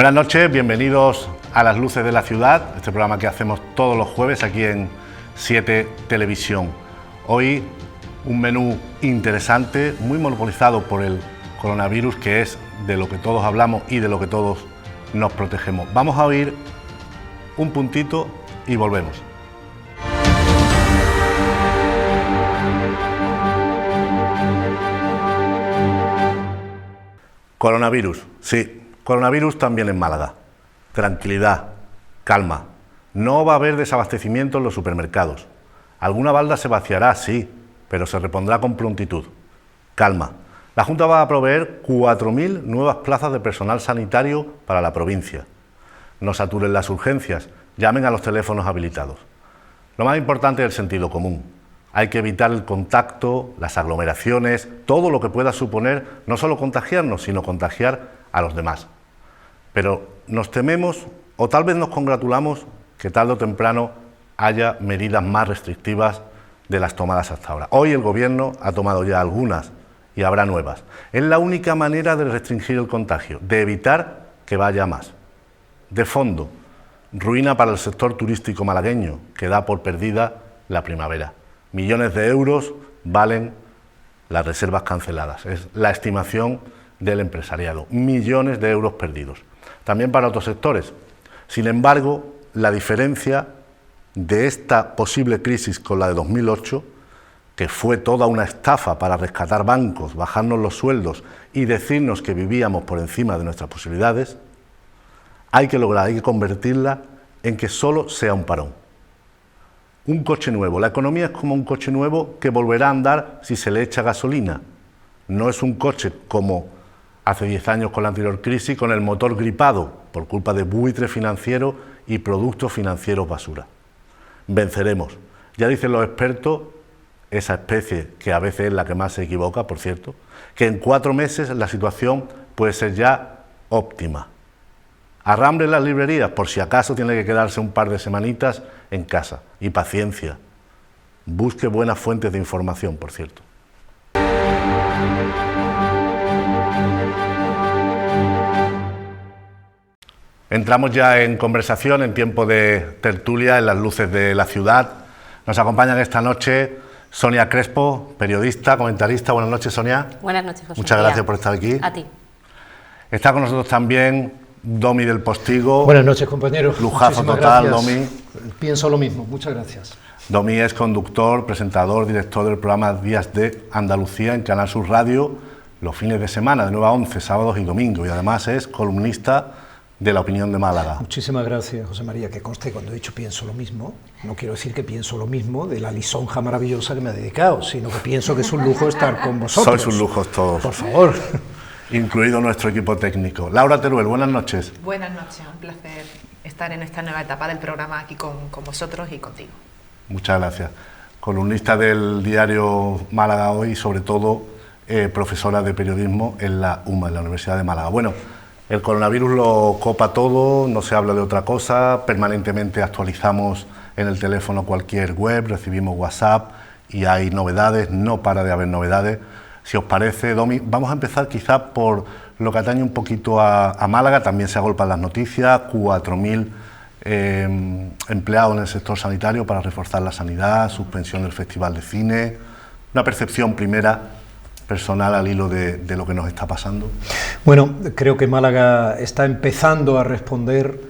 Buenas noches, bienvenidos a Las Luces de la Ciudad, este programa que hacemos todos los jueves aquí en 7 Televisión. Hoy un menú interesante, muy monopolizado por el coronavirus, que es de lo que todos hablamos y de lo que todos nos protegemos. Vamos a oír un puntito y volvemos. Coronavirus, sí. Coronavirus también en Málaga. Tranquilidad, calma. No va a haber desabastecimiento en los supermercados. Alguna balda se vaciará, sí, pero se repondrá con prontitud. Calma. La Junta va a proveer 4.000 nuevas plazas de personal sanitario para la provincia. No saturen las urgencias, llamen a los teléfonos habilitados. Lo más importante es el sentido común. Hay que evitar el contacto, las aglomeraciones, todo lo que pueda suponer no solo contagiarnos, sino contagiar a los demás. Pero nos tememos, o tal vez nos congratulamos, que tarde o temprano haya medidas más restrictivas de las tomadas hasta ahora. Hoy el Gobierno ha tomado ya algunas y habrá nuevas. Es la única manera de restringir el contagio, de evitar que vaya más. De fondo, ruina para el sector turístico malagueño, que da por perdida la primavera. Millones de euros valen las reservas canceladas. Es la estimación del empresariado. Millones de euros perdidos. También para otros sectores. Sin embargo, la diferencia de esta posible crisis con la de 2008, que fue toda una estafa para rescatar bancos, bajarnos los sueldos y decirnos que vivíamos por encima de nuestras posibilidades, hay que lograr, hay que convertirla en que solo sea un parón. Un coche nuevo. La economía es como un coche nuevo que volverá a andar si se le echa gasolina. No es un coche como hace 10 años con la anterior crisis, con el motor gripado por culpa de buitre financiero y productos financieros basura. Venceremos. Ya dicen los expertos, esa especie que a veces es la que más se equivoca, por cierto, que en 4 meses la situación puede ser ya óptima. Arrambre las librerías, por si acaso tiene que quedarse un par de semanitas en casa. Y paciencia. Busque buenas fuentes de información, por cierto. Entramos ya en conversación, en tiempo de tertulia, en Las Luces de la Ciudad. Nos acompañan esta noche Sonia Crespo, periodista, comentarista. Buenas noches, Sonia. Buenas noches, José. Muchas gracias por estar aquí. A ti. Está con nosotros también Domi del Postigo. Buenas noches, compañeros. Lujazo total, Domi. Pienso lo mismo, muchas gracias. Domi es conductor, presentador, director del programa Días de Andalucía en Canal Sur Radio, los fines de semana, de 9 a 11, sábados y domingos. Y además es columnista de La Opinión de Málaga. Muchísimas gracias, José María, que conste, cuando he dicho pienso lo mismo, no quiero decir que pienso lo mismo de la lisonja maravillosa que me ha dedicado, sino que pienso que es un lujo estar con vosotros. Sois un lujo todos. Por favor. Incluido nuestro equipo técnico. Laura Teruel, buenas noches. Buenas noches, un placer estar en esta nueva etapa del programa aquí con vosotros y contigo. Muchas gracias. Columnista del diario Málaga Hoy y sobre todo profesora de periodismo en la UMA, en la Universidad de Málaga. Bueno, el coronavirus lo copa todo, no se habla de otra cosa, permanentemente actualizamos en el teléfono cualquier web, recibimos WhatsApp y hay novedades, no para de haber novedades. Si os parece, Domi, vamos a empezar quizá por lo que atañe un poquito a Málaga. También se agolpan las noticias, 4.000 empleados en el sector sanitario para reforzar la sanidad, suspensión del Festival de Cine. Una percepción primera personal al hilo de lo que nos está pasando. Bueno, creo que Málaga está empezando a responder,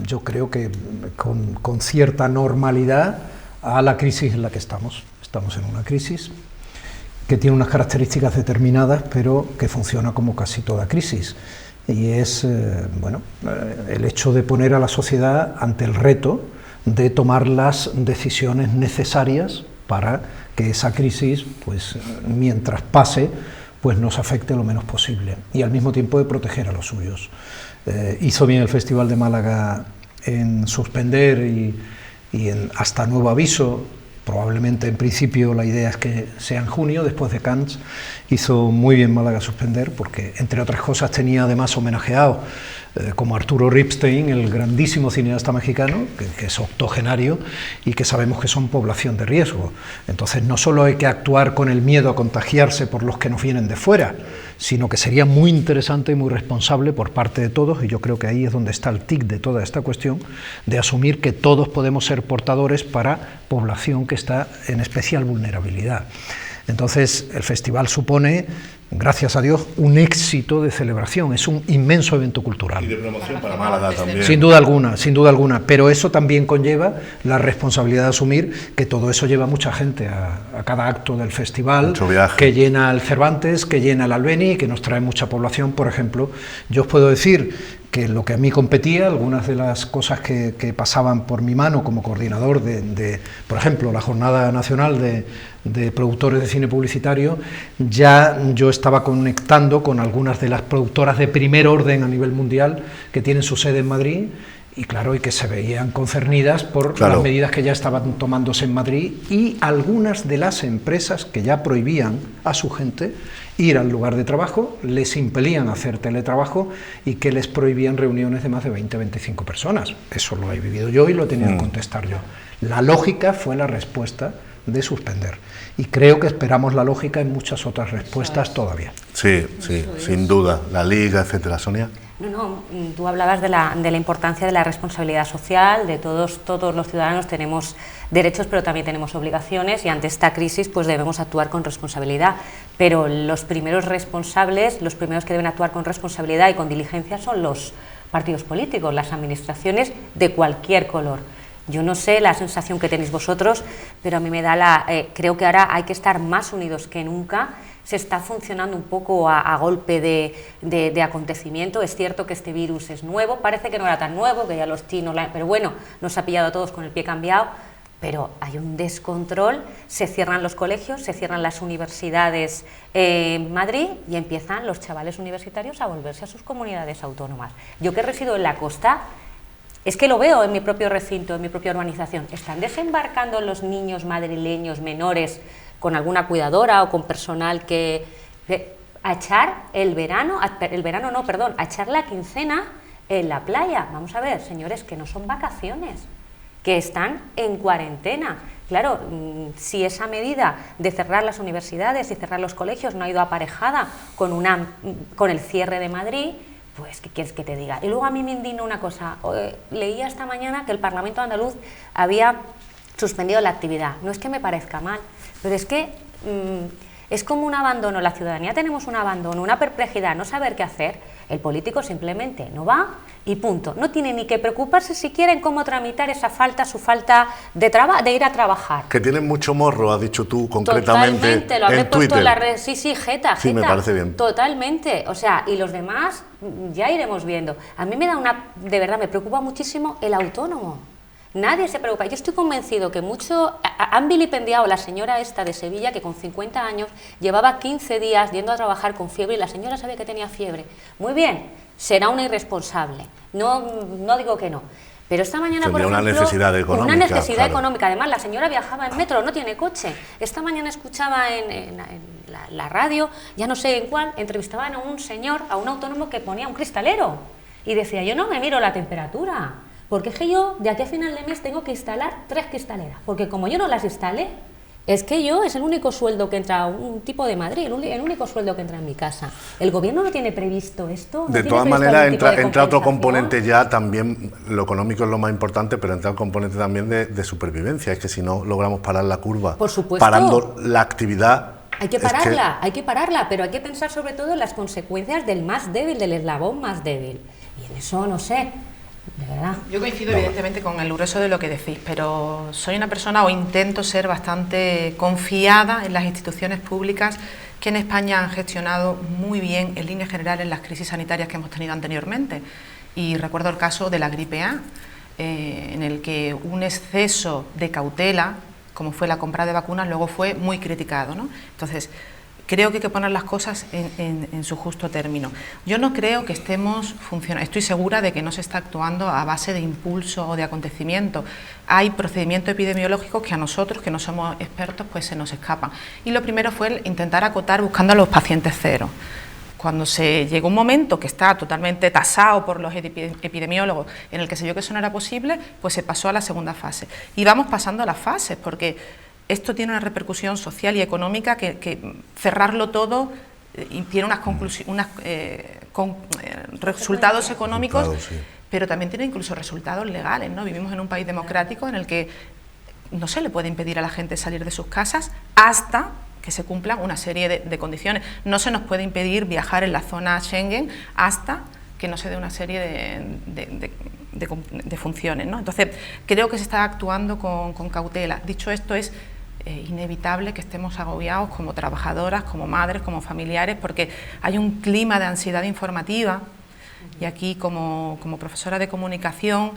yo creo que con cierta normalidad, a la crisis en la que estamos. Estamos en una crisis que tiene unas características determinadas, pero que funciona como casi toda crisis, y es el hecho de poner a la sociedad ante el reto de tomar las decisiones necesarias para que esa crisis, pues mientras pase, pues nos afecte lo menos posible, y al mismo tiempo de proteger a los suyos. Hizo bien el Festival de Málaga en suspender y en hasta nuevo aviso. Probablemente en principio la idea es que sea en junio, después de Cannes. Hizo muy bien Málaga suspender porque, entre otras cosas, tenía además homenajeado como Arturo Ripstein, el grandísimo cineasta mexicano, que es octogenario y que sabemos que son población de riesgo. Entonces no solo hay que actuar con el miedo a contagiarse por los que nos vienen de fuera, sino que sería muy interesante y muy responsable por parte de todos, y yo creo que ahí es donde está el tic de toda esta cuestión, de asumir que todos podemos ser portadores para población que está en especial vulnerabilidad. Entonces el festival supone, gracias a Dios, un éxito de celebración, es un inmenso evento cultural. Y de promoción para Málaga también. Sin duda alguna, pero eso también conlleva la responsabilidad de asumir que todo eso lleva mucha gente a cada acto del festival, que llena el Cervantes, que llena el Albéniz, que nos trae mucha población. Por ejemplo, yo os puedo decir que lo que a mí competía, algunas de las cosas que pasaban por mi mano como coordinador de por ejemplo, la Jornada Nacional de Productores de Cine Publicitario, ya yo estaba conectando con algunas de las productoras de primer orden a nivel mundial que tienen su sede en Madrid, y claro, y que se veían concernidas por las medidas que ya estaban tomándose en Madrid, y algunas de las empresas que ya prohibían a su gente ir al lugar de trabajo, les impelían a hacer teletrabajo y que les prohibían reuniones de más de 20-25 personas. Eso lo he vivido yo y lo he tenido que contestar yo. La lógica fue la respuesta de suspender, y creo que esperamos la lógica en muchas otras respuestas todavía. Sí, sin duda, la Liga, etcétera. Sonia. No, tú hablabas de la importancia de la responsabilidad social, de todos los ciudadanos tenemos derechos, pero también tenemos obligaciones, y ante esta crisis pues debemos actuar con responsabilidad, pero los primeros responsables, los primeros que deben actuar con responsabilidad y con diligencia son los partidos políticos, las administraciones de cualquier color. Yo no sé la sensación que tenéis vosotros, pero a mí me da creo que ahora hay que estar más unidos que nunca. Se está funcionando un poco a golpe de acontecimiento. Es cierto que este virus es nuevo, parece que no era tan nuevo, que ya los chinos, pero bueno, nos ha pillado a todos con el pie cambiado, pero hay un descontrol, se cierran los colegios, se cierran las universidades en Madrid y empiezan los chavales universitarios a volverse a sus comunidades autónomas. Yo que resido en la costa, es que lo veo en mi propio recinto, en mi propia urbanización, están desembarcando los niños madrileños menores con alguna cuidadora o con personal a echar a echar la quincena en la playa. Vamos a ver, señores, que no son vacaciones, que están en cuarentena. Claro, si esa medida de cerrar las universidades y cerrar los colegios no ha ido aparejada con el cierre de Madrid, pues, ¿qué quieres que te diga? Y luego a mí me indigna una cosa. Leía esta mañana que el Parlamento andaluz había suspendido la actividad. No es que me parezca mal, pero es que es como un abandono. La ciudadanía tenemos un abandono, una perplejidad, no saber qué hacer. El político simplemente no va y punto. No tiene ni que preocuparse siquiera en cómo tramitar su falta de ir a trabajar. Que tienen mucho morro, has dicho tú concretamente. Totalmente, lo habré en puesto Twitter. en la red. Sí, jeta. Sí, me parece bien. Totalmente. O sea, y los demás ya iremos viendo. A mí de verdad, me preocupa muchísimo el autónomo. Nadie se preocupa. Yo estoy convencido que han vilipendiado a la señora esta de Sevilla, que con 50 años llevaba 15 días yendo a trabajar con fiebre, y la señora sabía que tenía fiebre. Muy bien, será una irresponsable. No digo que no. Pero esta mañana, tendría por ejemplo, una necesidad económica. Una necesidad claro. económica. Además, la señora viajaba en metro, no tiene coche. Esta mañana escuchaba en la radio, ya no sé en cuál, entrevistaban a un señor, a un autónomo que ponía un cristalero. Y decía, yo no me miro la temperatura, porque es que yo de aquí a final de mes tengo que instalar 3 cristaleras, porque como yo no las instale, es que es el único sueldo que entra, un tipo de Madrid, el único sueldo que entra en mi casa. ¿El gobierno no tiene previsto esto? De todas maneras, entra otro componente ya también, lo económico es lo más importante, pero entra un componente también de supervivencia, es que si no logramos parar la curva, por supuesto, parando la actividad... Hay que pararla, pero hay que pensar sobre todo en las consecuencias del más débil, del eslabón más débil. Y en eso no sé. De verdad. Yo coincido evidentemente con el grueso de lo que decís, pero soy una persona, o intento ser bastante confiada en las instituciones públicas que en España han gestionado muy bien, en líneas generales, las crisis sanitarias que hemos tenido anteriormente. Y recuerdo el caso de la gripe A, en el que un exceso de cautela, como fue la compra de vacunas, luego fue muy criticado, ¿no? Entonces, creo que hay que poner las cosas en su justo término. Yo no creo que estemos funcionando, estoy segura de que no se está actuando a base de impulso o de acontecimiento. Hay procedimientos epidemiológicos que a nosotros, que no somos expertos, pues se nos escapan. Y lo primero fue el intentar acotar buscando a los pacientes cero. Cuando se llegó un momento que está totalmente tasado por los epidemiólogos en el que se vio que eso no era posible, pues se pasó a la segunda fase. Y vamos pasando a las fases, porque esto tiene una repercusión social y económica que cerrarlo todo tiene resultados económicos, pero también tiene incluso resultados legales, ¿no? Vivimos en un país democrático en el que no se le puede impedir a la gente salir de sus casas hasta que se cumplan una serie de condiciones. No se nos puede impedir viajar en la zona Schengen hasta que no se dé una serie de funciones, ¿no? Entonces, creo que se está actuando con cautela. Dicho esto, es inevitable que estemos agobiados como trabajadoras, como madres, como familiares, porque hay un clima de ansiedad informativa. Y aquí, como profesora de comunicación,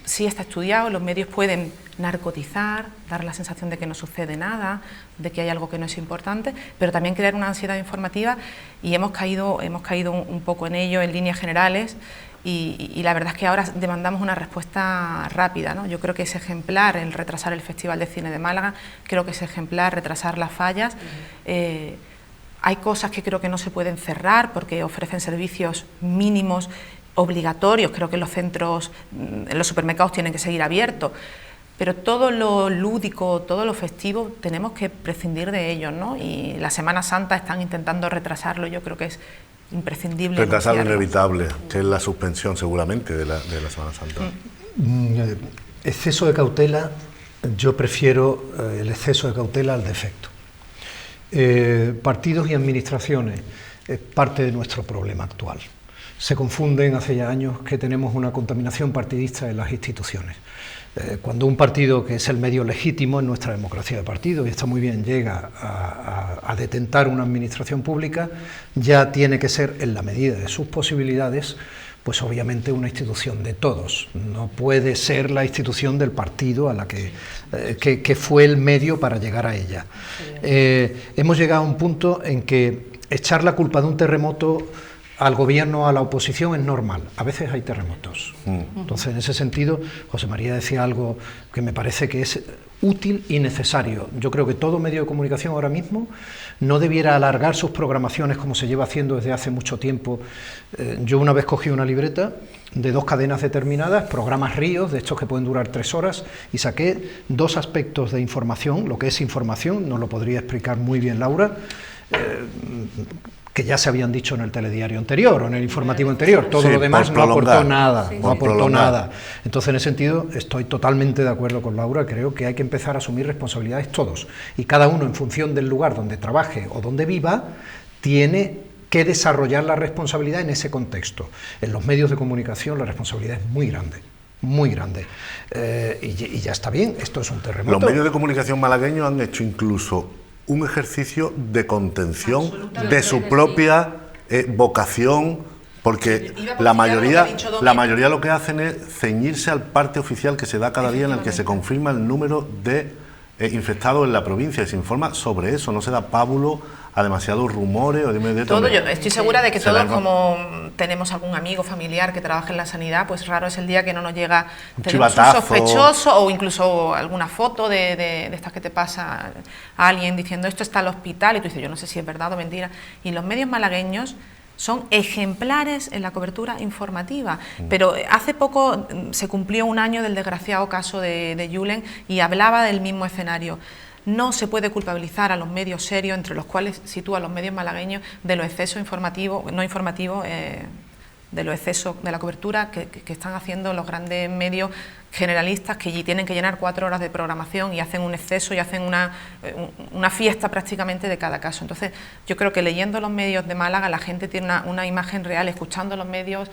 sí está estudiado, los medios pueden narcotizar, dar la sensación de que no sucede nada, de que hay algo que no es importante, pero también crear una ansiedad informativa, y hemos caído un poco en ello en líneas generales, y la verdad es que ahora demandamos una respuesta rápida, ¿no? Yo creo que es ejemplar el retrasar el Festival de Cine de Málaga, creo que es ejemplar retrasar las fallas. Hay cosas que creo que no se pueden cerrar porque ofrecen servicios mínimos obligatorios, creo que los centros, los supermercados tienen que seguir abiertos, pero todo lo lúdico, todo lo festivo, tenemos que prescindir de ello, ¿no? Y la Semana Santa están intentando retrasarlo, yo creo que es imprescindible. Retrasar lo inevitable, que es la suspensión seguramente de la Semana Santa. Exceso de cautela, yo prefiero el exceso de cautela al defecto. Partidos y administraciones es parte de nuestro problema actual. Se confunden hace ya años que tenemos una contaminación partidista en las instituciones. Cuando un partido, que es el medio legítimo en nuestra democracia de partido, y está muy bien, llega a detentar una administración pública, ya tiene que ser, en la medida de sus posibilidades, pues obviamente una institución de todos. No puede ser la institución del partido a la que fue el medio para llegar a ella. Hemos llegado a un punto en que echar la culpa de un terremoto al gobierno o a la oposición es normal. A veces hay terremotos. Entonces, en ese sentido, José María decía algo que me parece que es útil y necesario. Yo creo que todo medio de comunicación ahora mismo no debiera alargar sus programaciones como se lleva haciendo desde hace mucho tiempo. Yo una vez cogí una libreta de 2 cadenas determinadas, programas ríos, de estos que pueden durar 3 horas, y saqué 2 aspectos de información. Lo que es información, nos lo podría explicar muy bien Laura, que ya se habían dicho en el telediario anterior o en el informativo anterior, todo lo demás no aportó nada, no aportó nada. Entonces, en ese sentido, estoy totalmente de acuerdo con Laura, creo que hay que empezar a asumir responsabilidades todos, y cada uno, en función del lugar donde trabaje o donde viva, tiene que desarrollar la responsabilidad en ese contexto. En los medios de comunicación la responsabilidad es muy grande. Muy grande. Y ya está bien, esto es un terremoto. Los medios de comunicación malagueños han hecho incluso un ejercicio de contención de su propia vocación, porque la mayoría lo que hacen es ceñirse al parte oficial que se da cada día, en el que se confirma el número de infectados en la provincia, y se informa sobre eso, no se da pábulo a demasiados rumores o de todo. Yo estoy segura de que todos, como tenemos algún amigo familiar que trabaja en la sanidad, pues raro es el día que no nos llega un sospechoso o incluso alguna foto de estas que te pasa a alguien diciendo esto está al hospital, y tú dices, yo no sé si es verdad o mentira. Y los medios malagueños son ejemplares en la cobertura informativa, pero hace poco se cumplió 1 año del desgraciado caso de Julen, y hablaba del mismo escenario. No se puede culpabilizar a los medios serios, entre los cuales sitúa a los medios malagueños, de los excesos informativos, de los excesos de la cobertura que están haciendo los grandes medios generalistas, que tienen que llenar 4 horas de programación y hacen un exceso y hacen una fiesta prácticamente de cada caso. Entonces, yo creo que leyendo los medios de Málaga la gente tiene una imagen real, escuchando los medios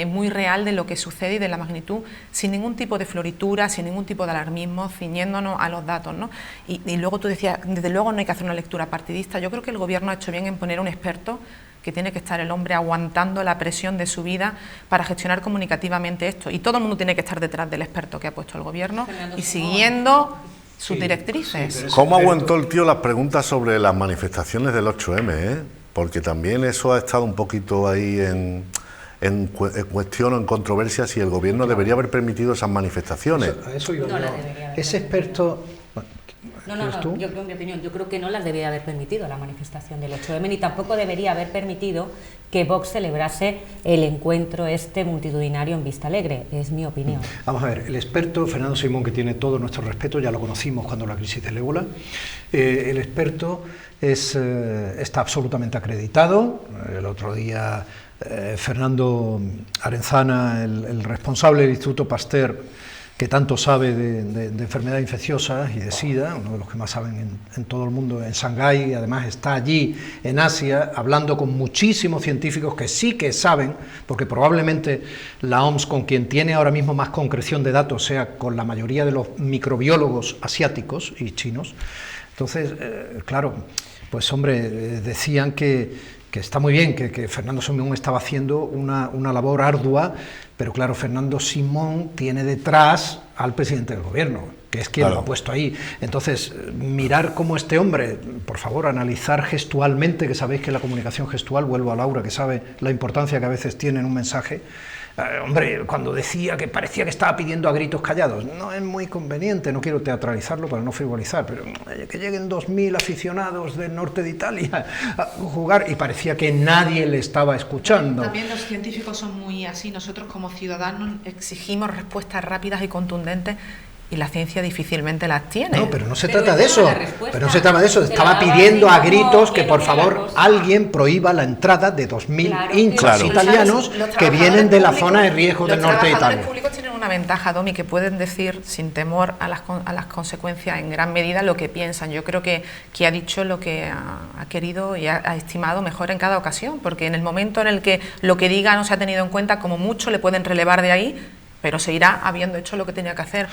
muy real de lo que sucede y de la magnitud, sin ningún tipo de floritura, sin ningún tipo de alarmismo, ciñéndonos a los datos, ¿no? Y luego tú decías, desde luego no hay que hacer una lectura partidista. Yo creo que el gobierno ha hecho bien en poner un experto, que tiene que estar el hombre aguantando la presión de su vida para gestionar comunicativamente esto, y todo el mundo tiene que estar detrás del experto que ha puesto el gobierno y siguiendo sus directrices. ¿Cómo aguantó el tío las preguntas sobre las manifestaciones del 8M? Porque también eso ha estado un poquito ahí en cuestión o en controversia, si el gobierno debería haber permitido esas manifestaciones. Ese experto, ¿Tú? Yo creo, en mi opinión, yo creo que no las debería haber permitido la manifestación del 8M, ni tampoco debería haber permitido que Vox celebrase el encuentro multitudinario en Vista Alegre, es mi opinión. Vamos a ver, el experto Fernando Simón, que tiene todo nuestro respeto, ya lo conocimos cuando la crisis del ébola, el experto está absolutamente acreditado. El otro día Fernando Arenzana, el responsable del Instituto Pasteur, que tanto sabe de enfermedades infecciosas y de SIDA, uno de los que más saben en todo el mundo, en Shanghái, y además está allí en Asia, hablando con muchísimos científicos que sí que saben, porque probablemente la OMS, con quien tiene ahora mismo más concreción de datos, sea con la mayoría de los microbiólogos asiáticos y chinos. Entonces, claro, pues hombre, decían que está muy bien, que Fernando Simón estaba haciendo una labor ardua, pero claro, Fernando Simón tiene detrás al presidente del gobierno, que es quien lo ha puesto ahí. Entonces, mirar cómo este hombre, por favor, analizar gestualmente, que sabéis que la comunicación gestual, vuelvo a Laura, que sabe la importancia que a veces tiene en un mensaje. Hombre, cuando decía que parecía que estaba pidiendo a gritos callados, no es muy conveniente, no quiero teatralizarlo para no frivolizar, pero que lleguen 2000 aficionados del norte de Italia a jugar y parecía que nadie le estaba escuchando. También los científicos son muy así, nosotros como ciudadanos exigimos respuestas rápidas y contundentes y la ciencia difícilmente las tiene. No, pero no se trata de eso, estaba pidiendo a gritos que por favor alguien prohíba la entrada de 2000 hinchas italianos que vienen de la zona de riesgo del norte de Italia. Los trabajadores públicos tienen una ventaja, Domi, que pueden decir sin temor a las consecuencias en gran medida lo que piensan. Yo creo que ha dicho lo que ha querido y ha estimado mejor en cada ocasión, porque en el momento en el que lo que diga no se ha tenido en cuenta, como mucho le pueden relevar de ahí, pero se irá habiendo hecho lo que tenía que hacer.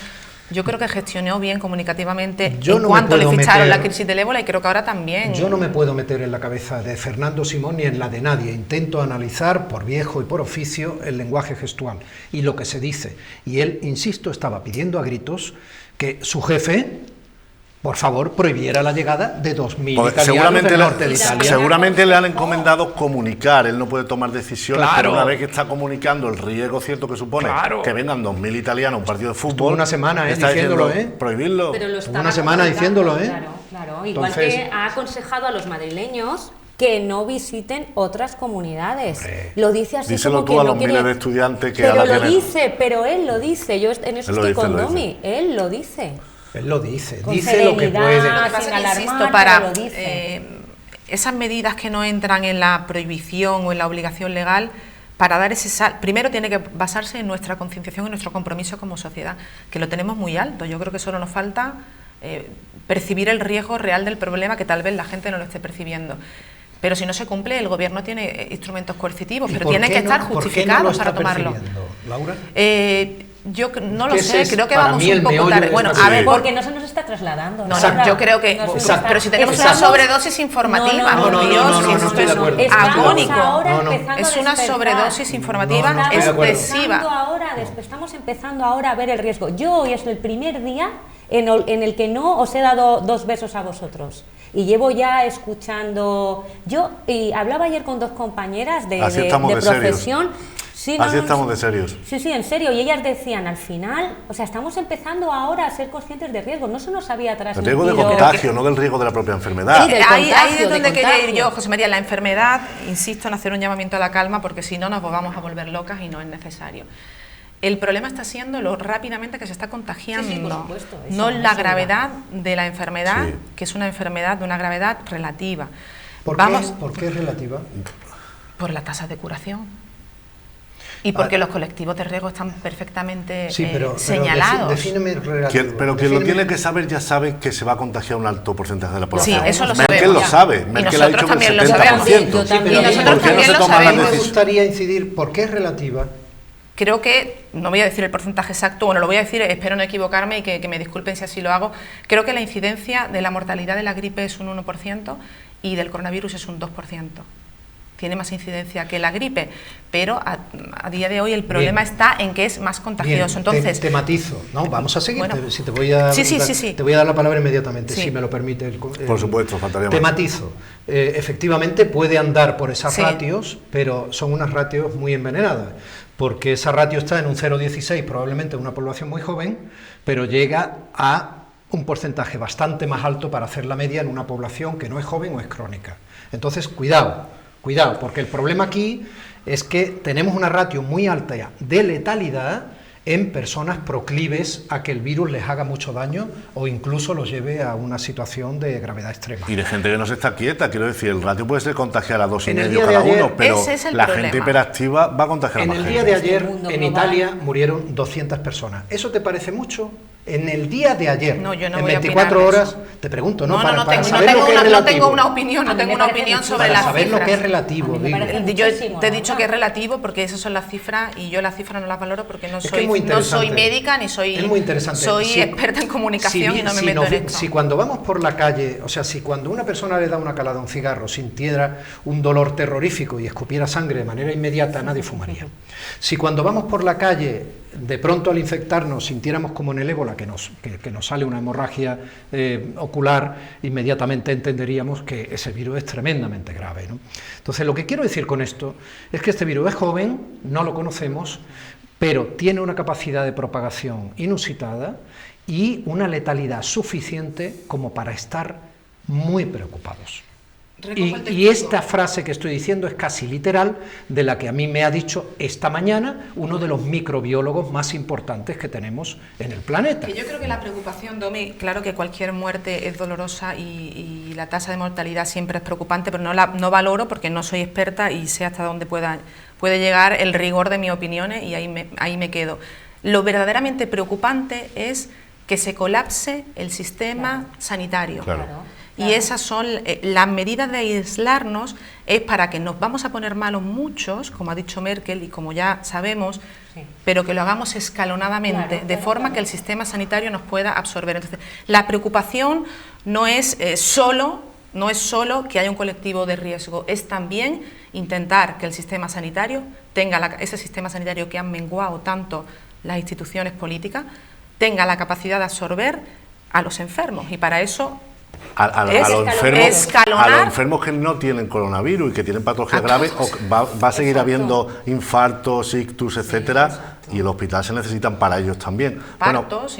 Yo creo que gestionó bien comunicativamente en cuanto le ficharon la crisis del ébola y creo que ahora también. Yo no me puedo meter en la cabeza de Fernando Simón ni en la de nadie. Intento analizar por viejo y por oficio el lenguaje gestual y lo que se dice. Y él, insisto, estaba pidiendo a gritos que su jefe, por favor, prohibiera la llegada de 2000 italianos del norte de Italia. Seguramente le han encomendado comunicar, él no puede tomar decisiones, pero una vez que está comunicando el riesgo cierto que supone que vengan 2000 italianos a un partido de fútbol. Estuvo una semana diciéndolo, prohibirlo. Estuvo una semana diciéndolo, Claro, igual que ha aconsejado a los madrileños que no visiten otras comunidades. Lo dice así. Díselo como tú que a no los quiere... miles de estudiantes que pero ahora lo dice, pero él lo dice. Yo en eso estoy con Domi. Él lo dice. Él lo dice, con dice lo que puede. Lo que pasa es que, insisto, para esas medidas que no entran en la prohibición o en la obligación legal, para dar ese salto, primero tiene que basarse en nuestra concienciación y nuestro compromiso como sociedad, que lo tenemos muy alto. Yo creo que solo nos falta percibir el riesgo real del problema, que tal vez la gente no lo esté percibiendo. Pero si no se cumple, el gobierno tiene instrumentos coercitivos, pero tienen que estar justificados para tomarlo. Laura? Yo no lo sé, creo que para vamos mí un poco tarde. Bueno, a ver, porque no se nos está trasladando. No, yo creo que... pero si tenemos una sobredosis informativa, no estoy de acuerdo. Agónico. Es una sobredosis informativa excesiva. Estamos empezando ahora a ver el riesgo. Yo hoy es el primer día en el que no os he dado 2 besos a vosotros. Y llevo ya escuchando... y hablaba ayer con 2 compañeras de profesión... Sí, estamos de serios. Sí, en serio. Y ellas decían, al final, o sea, estamos empezando ahora a ser conscientes de riesgo. No se nos había transmitido... El riesgo de contagio, no del riesgo de la propia enfermedad. Ahí es donde quería ir yo, José María. La enfermedad, insisto en hacer un llamamiento a la calma, porque si no nos vamos a volver locas y no es necesario. El problema está siendo lo rápidamente que se está contagiando, por supuesto, no la gravedad de la enfermedad, que es una enfermedad de una gravedad relativa. ¿Por qué es relativa? Por la tasa de curación. Y porque los colectivos de riesgo están perfectamente señalados. Defíneme relativo. Pero quien lo tiene que saber ya sabe que se va a contagiar un alto porcentaje de la población. Sí, eso lo sabemos. Merkel lo sabe. Merkel ha dicho que el 70%. Y nosotros también lo sabemos. Me gustaría incidir, ¿por qué es relativa? Creo que, no voy a decir el porcentaje exacto, bueno, lo voy a decir, espero no equivocarme y que me disculpen si así lo hago. Creo que la incidencia de la mortalidad de la gripe es un 1% y del coronavirus es un 2%. Tiene más incidencia que la gripe, pero a día de hoy el problema está en que es más contagioso. Entonces, te matizo, ¿no? Vamos a seguir. Bueno, te voy a te voy a dar la palabra inmediatamente, si me lo permite. Por supuesto, faltaría más. Te matizo. Efectivamente puede andar por esas ratios, pero son unas ratios muy envenenadas, porque esa ratio está en un 0,16, probablemente en una población muy joven, pero llega a un porcentaje bastante más alto para hacer la media en una población que no es joven o es crónica. Entonces, cuidado, porque el problema aquí es que tenemos una ratio muy alta de letalidad en personas proclives a que el virus les haga mucho daño o incluso los lleve a una situación de gravedad extrema. Y de gente que no se está quieta, quiero decir, el ratio puede ser contagiar a 2,5 cada cada ayer, uno, pero la problema. gente hiperactiva va a contagiar a más gente. En el día de ayer, en Italia, murieron 200 personas. ¿Eso te parece mucho? En el día de ayer, no, yo no en voy 24 a horas, te pregunto, ¿no? No Para tengo, saber lo que es relativo. no tengo una opinión sobre las cifras. Para saber lo que es relativo, digo. Yo te he dicho que es relativo porque esas son las cifras y yo las cifras no las valoro porque no soy médica ni soy experta en comunicación y no me meto en esto. Si cuando vamos por la calle, o sea, si cuando una persona le da una calada a un cigarro sintiera un dolor terrorífico y escupiera sangre de manera inmediata, nadie fumaría. Si cuando vamos por la calle, de pronto al infectarnos sintiéramos como en el ébola que nos sale una hemorragia ocular, inmediatamente entenderíamos que ese virus es tremendamente grave, ¿no? Entonces, lo que quiero decir con esto es que este virus es joven, no lo conocemos, pero tiene una capacidad de propagación inusitada y una letalidad suficiente como para estar muy preocupados. Y esta frase que estoy diciendo es casi literal de la que a mí me ha dicho esta mañana uno de los microbiólogos más importantes que tenemos en el planeta. Que yo creo que la preocupación, Domi, claro que cualquier muerte es dolorosa y la tasa de mortalidad siempre es preocupante, pero no valoro porque no soy experta y sé hasta dónde puede llegar el rigor de mis opiniones y ahí me quedo. Lo verdaderamente preocupante es que se colapse el sistema sanitario. Claro. Y esas son las medidas de aislarnos, es para que nos vamos a poner malos muchos, como ha dicho Merkel y como ya sabemos, pero que lo hagamos escalonadamente, de forma que el sistema sanitario nos pueda absorber. Entonces, la preocupación no es solo que haya un colectivo de riesgo, es también intentar que el sistema sanitario tenga ese sistema sanitario que han menguado tanto las instituciones políticas, tenga la capacidad de absorber a los enfermos, y para eso a los enfermos que no tienen coronavirus y que tienen patologías graves, va a seguir habiendo infartos, ictus, etcétera, y el hospital se necesitan para ellos también. Partos,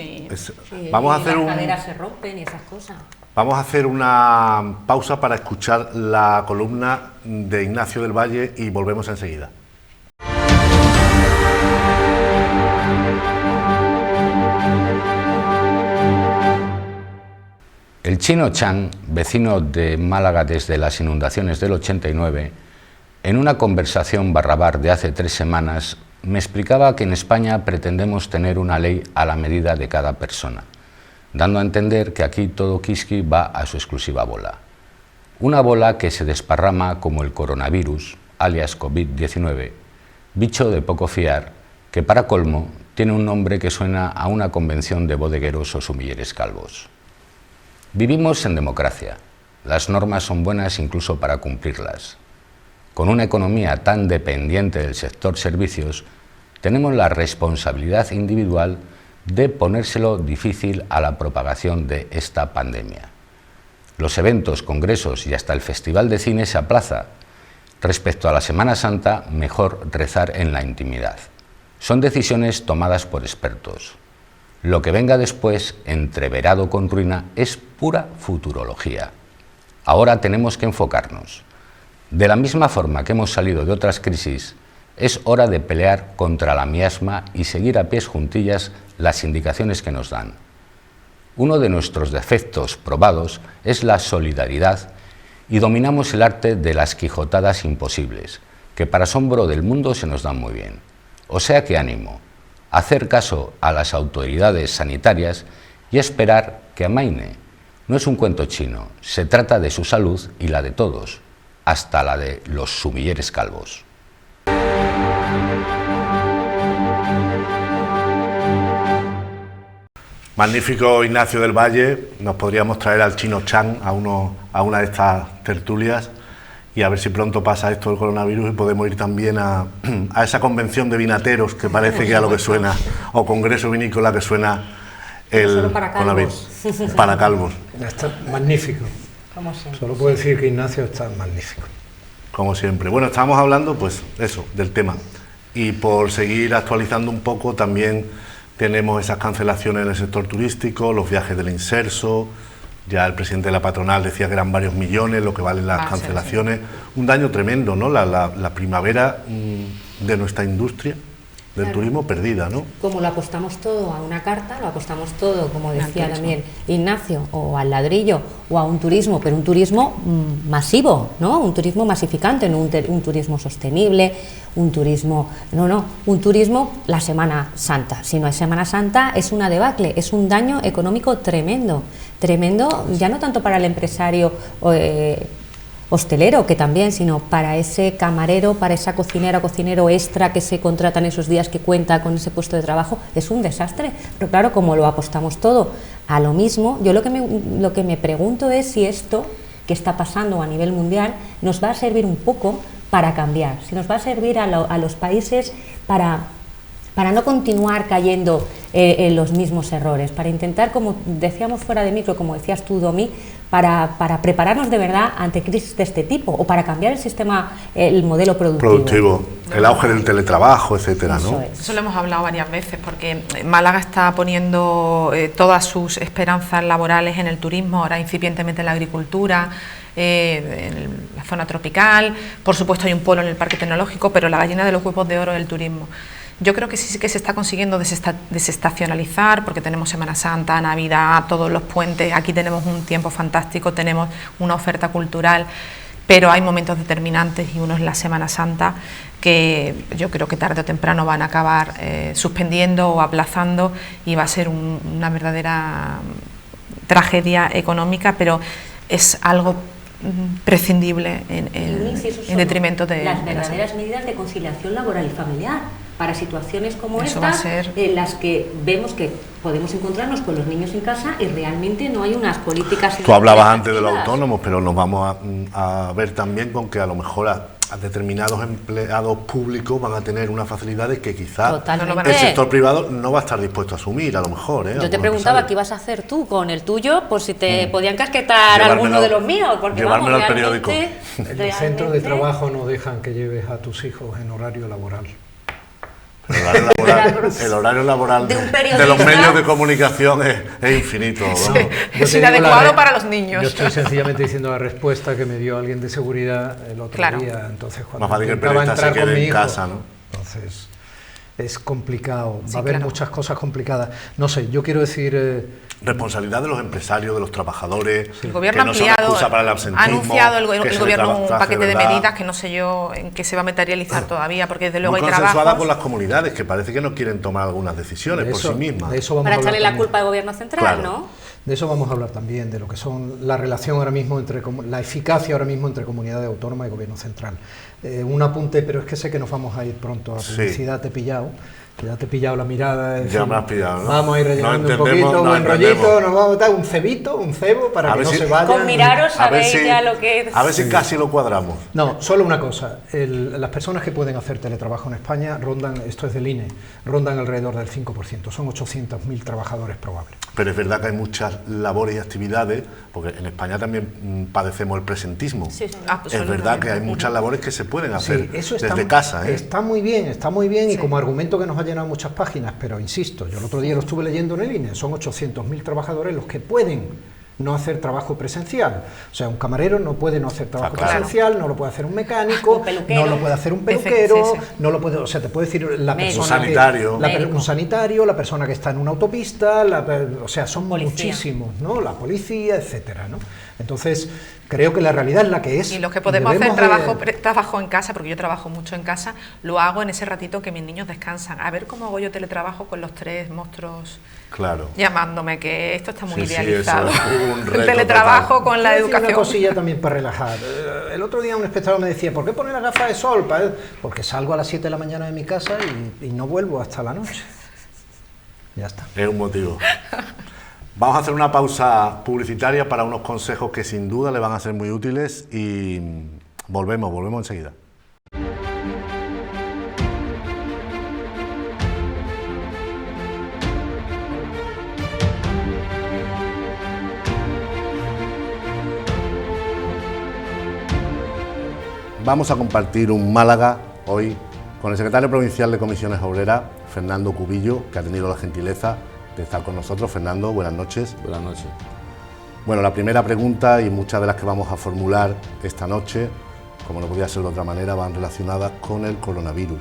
vamos a hacer las caderas se rompen y esas cosas. Vamos a hacer una pausa para escuchar la columna de Ignacio del Valle y volvemos enseguida. El chino Chang, vecino de Málaga desde las inundaciones del 89, en una conversación barrabar de hace 3 semanas, me explicaba que en España pretendemos tener una ley a la medida de cada persona, dando a entender que aquí todo quisqui va a su exclusiva bola. Una bola que se desparrama como el coronavirus, alias COVID-19, bicho de poco fiar, que para colmo tiene un nombre que suena a una convención de bodegueros o sumilleres calvos. Vivimos en democracia. Las normas son buenas incluso para cumplirlas. Con una economía tan dependiente del sector servicios, tenemos la responsabilidad individual de ponérselo difícil a la propagación de esta pandemia. Los eventos, congresos y hasta el Festival de Cine se aplaza. Respecto a la Semana Santa, mejor rezar en la intimidad. Son decisiones tomadas por expertos. Lo que venga después, entreverado con ruina, es pura futurología. Ahora tenemos que enfocarnos. De la misma forma que hemos salido de otras crisis, es hora de pelear contra la miasma y seguir a pies juntillas las indicaciones que nos dan. Uno de nuestros defectos probados es la solidaridad y dominamos el arte de las quijotadas imposibles, que para asombro del mundo se nos dan muy bien. O sea que ánimo. Hacer caso a las autoridades sanitarias y esperar que amaine. No es un cuento chino, se trata de su salud y la de todos, hasta la de los sumilleres calvos. Magnífico Ignacio del Valle, nos podríamos traer al chino Chang a una de estas tertulias y a ver si pronto pasa esto del coronavirus y podemos ir también a esa convención de vinateros que parece que a lo que suena, o congreso vinícola que suena el coronavirus. Para calvos. Está magnífico. Solo puedo decir que Ignacio está magnífico. Como siempre. Bueno, estábamos hablando, pues, eso, del tema. Y por seguir actualizando un poco, también tenemos esas cancelaciones en el sector turístico, los viajes del inserso, ya el presidente de la patronal decía que eran varios millones lo que valen las cancelaciones, un daño tremendo, ¿no? La primavera de nuestra industria del turismo perdida, ¿no? Como lo apostamos todo a una carta, lo apostamos todo, como decía también Ignacio, o al ladrillo, o a un turismo, pero un turismo masivo, ¿no? Un turismo masificante, no un turismo sostenible, un turismo... un turismo la Semana Santa. Si no hay Semana Santa es una debacle, es un daño económico tremendo, ya no tanto para el empresario hostelero, que también, sino para ese camarero, para esa cocinera o cocinero extra que se contratan esos días, que cuenta con ese puesto de trabajo, es un desastre. Pero claro, como lo apostamos todo a lo mismo, yo lo que me pregunto es si esto que está pasando a nivel mundial nos va a servir un poco para cambiar, si nos va a servir a los países para no continuar cayendo en los mismos errores, para intentar, como decíamos fuera de micro, como decías tú, Domi, para prepararnos de verdad ante crisis de este tipo, o para cambiar el sistema, el modelo productivo. El auge del teletrabajo, etcétera, ¿no? Eso lo hemos hablado varias veces, porque Málaga está poniendo todas sus esperanzas laborales en el turismo, ahora incipientemente en la agricultura, en la zona tropical, por supuesto hay un polo en el parque tecnológico, pero la gallina de los huevos de oro es el turismo. Yo creo que sí que se está consiguiendo desestacionalizar, porque tenemos Semana Santa, Navidad, todos los puentes, aquí tenemos un tiempo fantástico, tenemos una oferta cultural, pero hay momentos determinantes, y uno es la Semana Santa, que yo creo que tarde o temprano van a acabar suspendiendo o aplazando, y va a ser una verdadera tragedia económica, pero es algo prescindible en detrimento de las verdaderas medidas de conciliación laboral y familiar para situaciones como esta, en las que vemos que podemos encontrarnos con los niños en casa y realmente no hay unas políticas. Tú hablabas antes de los autónomos, pero nos vamos a ver también con que a lo mejor a determinados empleados públicos van a tener unas facilidades que quizás el sector privado no va a estar dispuesto a asumir, a lo mejor. Yo te preguntaba qué ibas a hacer tú con el tuyo, por si te podían casquetar alguno de los míos. Porque llevármelo al periódico. En el centro de trabajo no dejan que lleves a tus hijos en horario laboral. El horario laboral de los medios de comunicación es infinito. Sí, es inadecuado para los niños. Yo estoy sencillamente diciendo la respuesta que me dio alguien de seguridad el otro día. Entonces, cuando intentaba entrar con mi hijo, casa, ¿no? Entonces, es complicado, va a haber muchas cosas complicadas. No sé, yo quiero decir... responsabilidad de los empresarios, de los trabajadores, el gobierno que no son excusa para el absentismo. Ha anunciado el gobierno un paquete de medidas que no sé yo en qué se va a materializar todavía, porque desde luego hay trabajos... consensuada con las comunidades, que parece que no quieren tomar algunas decisiones por sí mismas. Para echarle la culpa al gobierno central, claro. ¿no? De eso vamos a hablar también, de lo que son la relación ahora mismo entre la eficacia ahora mismo entre comunidades autónomas y gobierno central. Un apunte, pero es que sé que nos vamos a ir pronto a publicidad, te he pillado. Ya te he pillado la mirada. Ya me has pillado, ¿no? Vamos a ir rellenando un poquito, buen rollito, nos vamos a dar un cebito, un cebo, para que no se vaya. Con miraros sabéis ya lo que es. A ver si casi lo cuadramos. No, solo una cosa, las personas que pueden hacer teletrabajo en España rondan, esto es del INE, rondan alrededor del 5%, son 800.000 trabajadores probables. Pero es verdad que hay muchas labores y actividades, porque en España también padecemos el presentismo. Sí, es verdad que hay muchas labores que se pueden hacer desde casa. Está muy bien, y como argumento que nos ha llenado muchas páginas, pero insisto, yo el otro día lo estuve leyendo en el INE, son 800.000 trabajadores los que pueden no hacer trabajo presencial. O sea, un camarero no puede no hacer trabajo presencial, no lo puede hacer un mecánico, no lo puede hacer un peluquero, no lo puede, o sea, te puede decir la persona un sanitario, la persona que está en una autopista, o sea, son muchísimos, ¿no? La policía, etcétera, ¿no? Entonces, creo que la realidad es la que es. Y los que podemos hacer trabajo en casa, porque yo trabajo mucho en casa, lo hago en ese ratito que mis niños descansan. A ver cómo hago yo teletrabajo con los tres monstruos llamándome, que esto está muy idealizado. El teletrabajo total. Con la educación. Una cosilla también para relajar. El otro día un espectador me decía, ¿por qué poner las gafas de sol? Porque salgo a las 7 de la mañana de mi casa y no vuelvo hasta la noche. Ya está. Es un motivo. Vamos a hacer una pausa publicitaria para unos consejos que sin duda le van a ser muy útiles y volvemos enseguida. Vamos a compartir un Málaga hoy con el secretario provincial de Comisiones Obreras, Fernando Cubillo, que ha tenido la gentileza de estar con nosotros. Fernando, buenas noches. Buenas noches. Bueno, la primera pregunta y muchas de las que vamos a formular esta noche, como no podía ser de otra manera, van relacionadas con el coronavirus.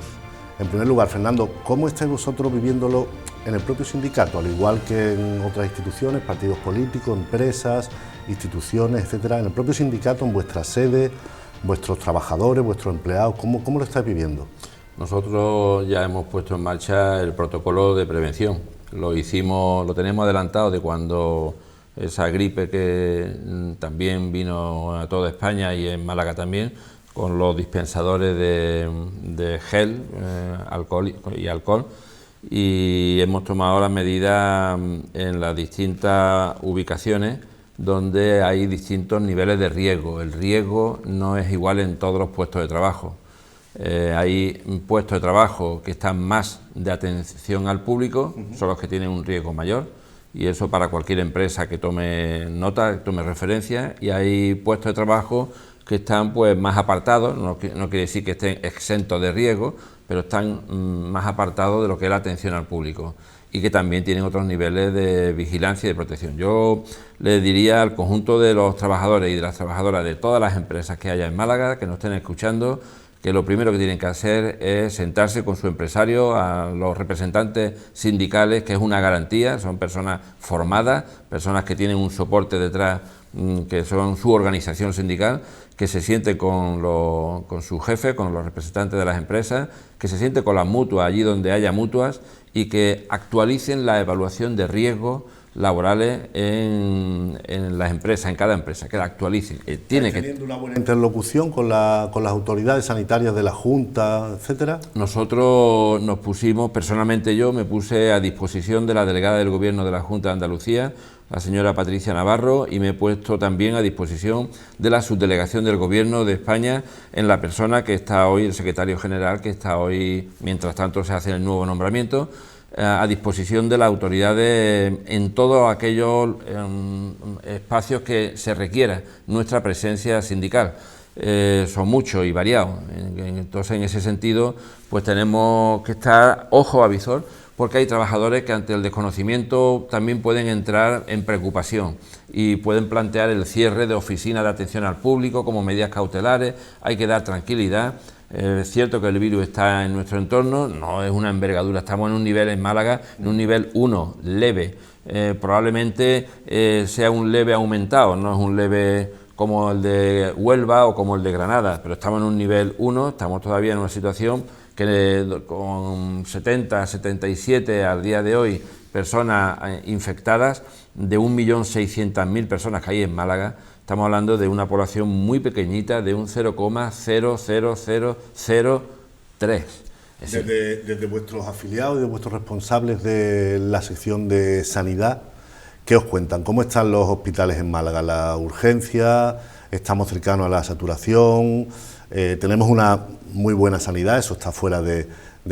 En primer lugar, Fernando, ¿cómo estáis vosotros viviéndolo en el propio sindicato, al igual que en otras instituciones, partidos políticos, empresas, instituciones, etcétera? En el propio sindicato, en vuestra sede, vuestros trabajadores, vuestros empleados, ¿cómo lo estáis viviendo? Nosotros ya hemos puesto en marcha el protocolo de prevención. Lo tenemos adelantado de cuando esa gripe que también vino a toda España y en Málaga también, con los dispensadores de gel, alcohol, y hemos tomado las medidas en las distintas ubicaciones donde hay distintos niveles de riesgo. El riesgo no es igual en todos los puestos de trabajo. Hay puestos de trabajo que están más de atención al público, son los que tienen un riesgo mayor, y eso para cualquier empresa que tome nota, que tome referencia, y hay puestos de trabajo que están pues más apartados, no quiere decir que estén exentos de riesgo, pero están más apartados de lo que es la atención al público, y que también tienen otros niveles de vigilancia y de protección. Yo le diría al conjunto de los trabajadores y de las trabajadoras de todas las empresas que haya en Málaga, que nos estén escuchando, que lo primero que tienen que hacer es sentarse con su empresario, a los representantes sindicales, que es una garantía, son personas formadas, personas que tienen un soporte detrás, que son su organización sindical, que se siente con su jefe, con los representantes de las empresas, que se siente con las mutuas allí donde haya mutuas, y que actualicen la evaluación de riesgos laborales en las empresas, en cada empresa, que la actualicen. ¿Teniendo una buena interlocución con las autoridades sanitarias de la Junta, etcétera? Nosotros nos pusimos, personalmente yo me puse a disposición de la delegada del Gobierno de la Junta de Andalucía, la señora Patricia Navarro, y me he puesto también a disposición de la subdelegación del Gobierno de España en la persona que está hoy, el secretario general, que está hoy, mientras tanto se hace el nuevo nombramiento, a disposición de las autoridades en todos aquellos espacios que se requiera nuestra presencia sindical. Son muchos y variados, entonces en ese sentido pues tenemos que estar ojo a visor, porque hay trabajadores que ante el desconocimiento también pueden entrar en preocupación y pueden plantear el cierre de oficinas de atención al público como medidas cautelares. Hay que dar tranquilidad. Es cierto que el virus está en nuestro entorno, no es una envergadura, estamos en un nivel en Málaga, en un nivel 1, leve. Probablemente sea un leve aumentado, no es un leve como el de Huelva o como el de Granada, pero estamos en un nivel 1, estamos todavía en una situación que con 70, 77 al día de hoy personas infectadas, de 1.600.000 personas que hay en Málaga, estamos hablando de una población muy pequeñita, de un 0,00003. Desde vuestros afiliados y de vuestros responsables de la sección de sanidad, ¿qué os cuentan? ¿Cómo están los hospitales en Málaga? ¿La urgencia? ¿Estamos cercanos a la saturación? Tenemos una muy buena sanidad, eso está fuera de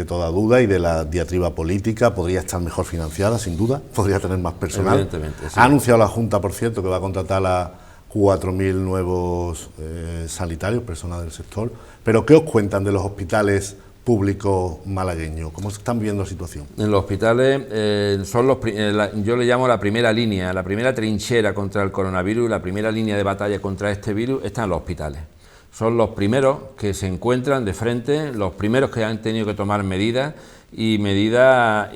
toda duda y de la diatriba política. Podría estar mejor financiada, sin duda, podría tener más personal. Evidentemente, sí. Ha anunciado la Junta, por cierto, que va a contratar a 4.000 nuevos sanitarios, personas del sector. Pero ¿qué os cuentan de los hospitales públicos malagueños? ¿Cómo se están viviendo la situación? En los hospitales yo le llamo la primera línea, la primera trinchera contra el coronavirus, la primera línea de batalla contra este virus está en los hospitales. Son los primeros que se encuentran de frente, los primeros que han tenido que tomar medidas, y medidas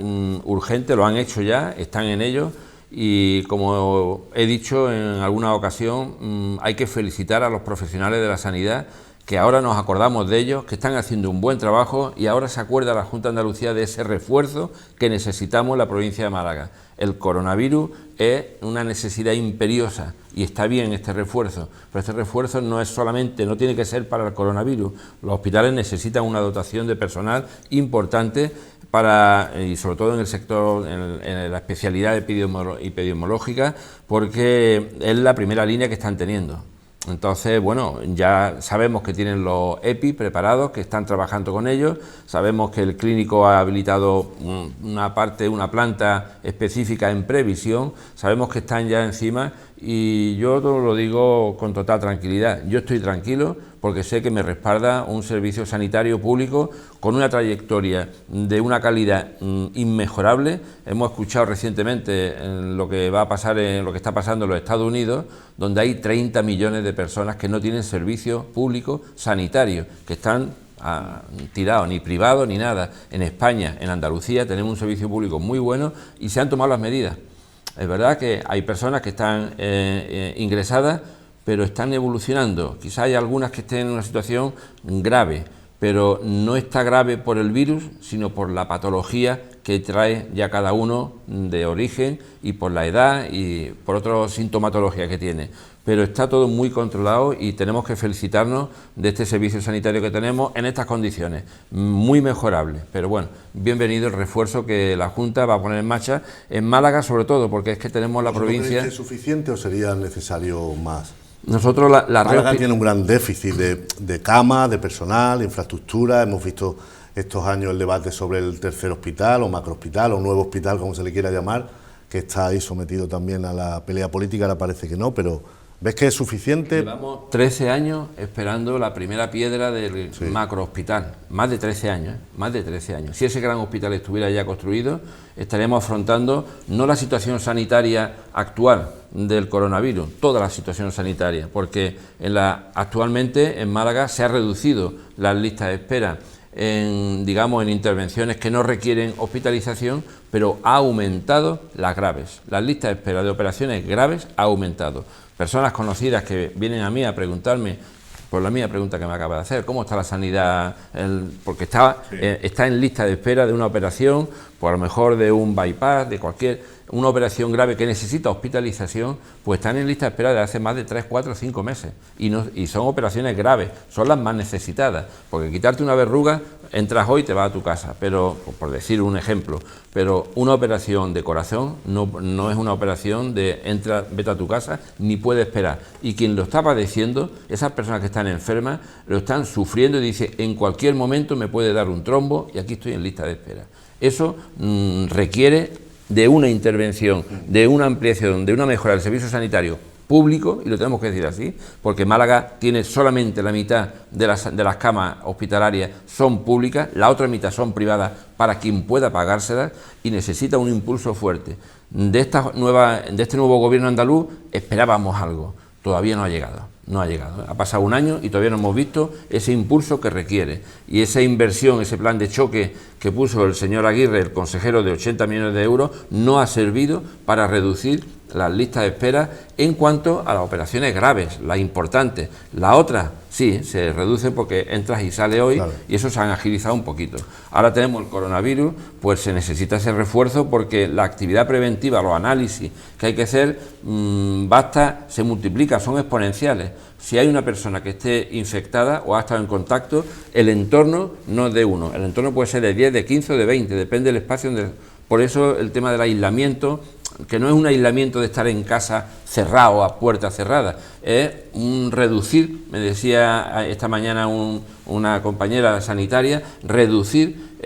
urgentes, lo han hecho ya, están en ello, y como he dicho en alguna ocasión, hay que felicitar a los profesionales de la sanidad, que ahora nos acordamos de ellos, que están haciendo un buen trabajo, y ahora se acuerda la Junta de Andalucía de ese refuerzo que necesitamos en la provincia de Málaga. El coronavirus es una necesidad imperiosa y está bien este refuerzo, pero este refuerzo no es solamente, no tiene que ser para el coronavirus. Los hospitales necesitan una dotación de personal importante y sobre todo en el sector, en la especialidad epidemiológica, porque es la primera línea que están teniendo. Entonces, bueno, ya sabemos que tienen los EPI preparados, que están trabajando con ellos, sabemos que el clínico ha habilitado una planta específica en previsión, sabemos que están ya encima, y yo todo lo digo con total tranquilidad. Yo estoy tranquilo porque sé que me respalda un servicio sanitario público con una trayectoria de una calidad inmejorable. Hemos escuchado recientemente en lo que va a pasar, en lo que está pasando en los Estados Unidos, donde hay 30 millones de personas que no tienen servicio público sanitario, que están tirados, ni privados ni nada. En España, en Andalucía, tenemos un servicio público muy bueno y se han tomado las medidas. Es verdad que hay personas que están ingresadas, pero están evolucionando. Quizá hay algunas que estén en una situación grave, pero no está grave por el virus, sino por la patología que trae ya cada uno de origen y por la edad y por otra sintomatología que tiene. Pero está todo muy controlado y tenemos que felicitarnos de este servicio sanitario que tenemos en estas condiciones, muy mejorable. Pero bueno, bienvenido el refuerzo que la Junta va a poner en marcha en Málaga, sobre todo porque es que tenemos la provincia... ¿Es suficiente o sería necesario más? Nosotros Málaga tiene un gran déficit de camas, de personal, de infraestructura. Hemos visto estos años el debate sobre el tercer hospital o macrohospital o nuevo hospital, como se le quiera llamar, que está ahí sometido también a la pelea política. Ahora parece que no, pero ¿ves que es suficiente? Llevamos 13 años esperando la primera piedra del macrohospital, más de 13 años, más de 13 años. Si ese gran hospital estuviera ya construido, estaríamos afrontando no la situación sanitaria actual del coronavirus, toda la situación sanitaria, porque actualmente en Málaga se ha reducido las listas de espera en intervenciones que no requieren hospitalización, pero ha aumentado las graves. Las listas de espera de operaciones graves ha aumentado. Personas conocidas que vienen a mí a preguntarme, por la misma pregunta que me acaba de hacer, ¿cómo está la sanidad? Porque está en lista de espera de una operación, por a lo mejor de un bypass, de una operación grave que necesita hospitalización, pues están en lista de espera de hace más de 3, 4, 5 meses. Y son operaciones graves, son las más necesitadas, porque quitarte una verruga, entras hoy y te vas a tu casa, pero, por decir un ejemplo, pero una operación de corazón no es una operación de entra, vete a tu casa, ni puede esperar. Y quien lo está padeciendo, esas personas que están enfermas, lo están sufriendo y dice, en cualquier momento me puede dar un trombo y aquí estoy en lista de espera. Eso requiere de una intervención, de una ampliación, de una mejora del servicio sanitario público, y lo tenemos que decir así, porque Málaga tiene solamente la mitad de las camas hospitalarias son públicas, la otra mitad son privadas para quien pueda pagárselas, y necesita un impulso fuerte. De este nuevo gobierno andaluz esperábamos algo, todavía no ha llegado. No ha llegado. Ha pasado un año y todavía no hemos visto ese impulso que requiere. Y esa inversión, ese plan de choque que puso el señor Aguirre, el consejero, de 80 millones de euros, no ha servido para reducir las listas de espera en cuanto a las operaciones graves, las importantes. La otra, sí, se reduce porque entras y sales hoy, claro, y eso se han agilizado un poquito. Ahora tenemos el coronavirus, pues se necesita ese refuerzo porque la actividad preventiva, los análisis que hay que hacer, se multiplica, son exponenciales. Si hay una persona que esté infectada o ha estado en contacto, el entorno no es de uno, el entorno puede ser de 10, de 15 o de 20, depende del espacio donde... Por eso el tema del aislamiento, que no es un aislamiento de estar en casa cerrado, a puertas cerradas, es un reducir, me decía esta mañana una compañera sanitaria, reducir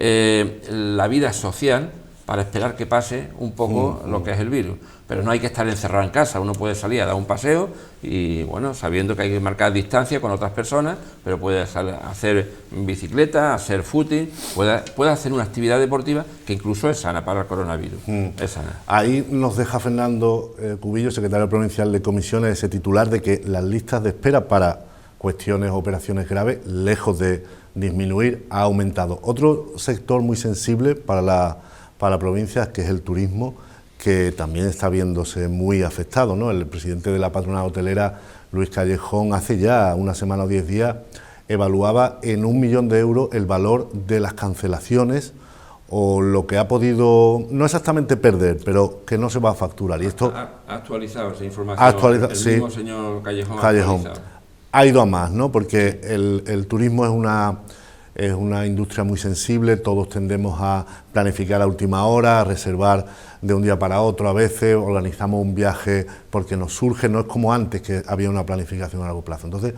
la vida social para esperar que pase un poco lo que es el virus. Pero no hay que estar encerrado en casa, uno puede salir a dar un paseo y, bueno, sabiendo que hay que marcar distancia con otras personas, pero puede hacer bicicleta, hacer footing, puede hacer una actividad deportiva que incluso es sana para el coronavirus. Es sana. Ahí nos deja Fernando Cubillo, secretario provincial de comisiones, ese titular de que las listas de espera para cuestiones o operaciones graves, lejos de disminuir, ha aumentado. Otro sector muy sensible para la provincia, que es el turismo, que también está viéndose muy afectado, ¿no? El presidente de la patronal hotelera, Luis Callejón, hace ya una semana o 10 días, evaluaba en 1 millón de euros el valor de las cancelaciones o lo que ha podido, no exactamente perder, pero que no se va a facturar. Y esto ha actualizado esa información, el mismo señor Callejón. Ha ido a más, ¿no? Porque el turismo es una industria muy sensible, todos tendemos a planificar a última hora, a reservar de un día para otro, a veces organizamos un viaje porque nos surge, no es como antes que había una planificación a largo plazo. Entonces,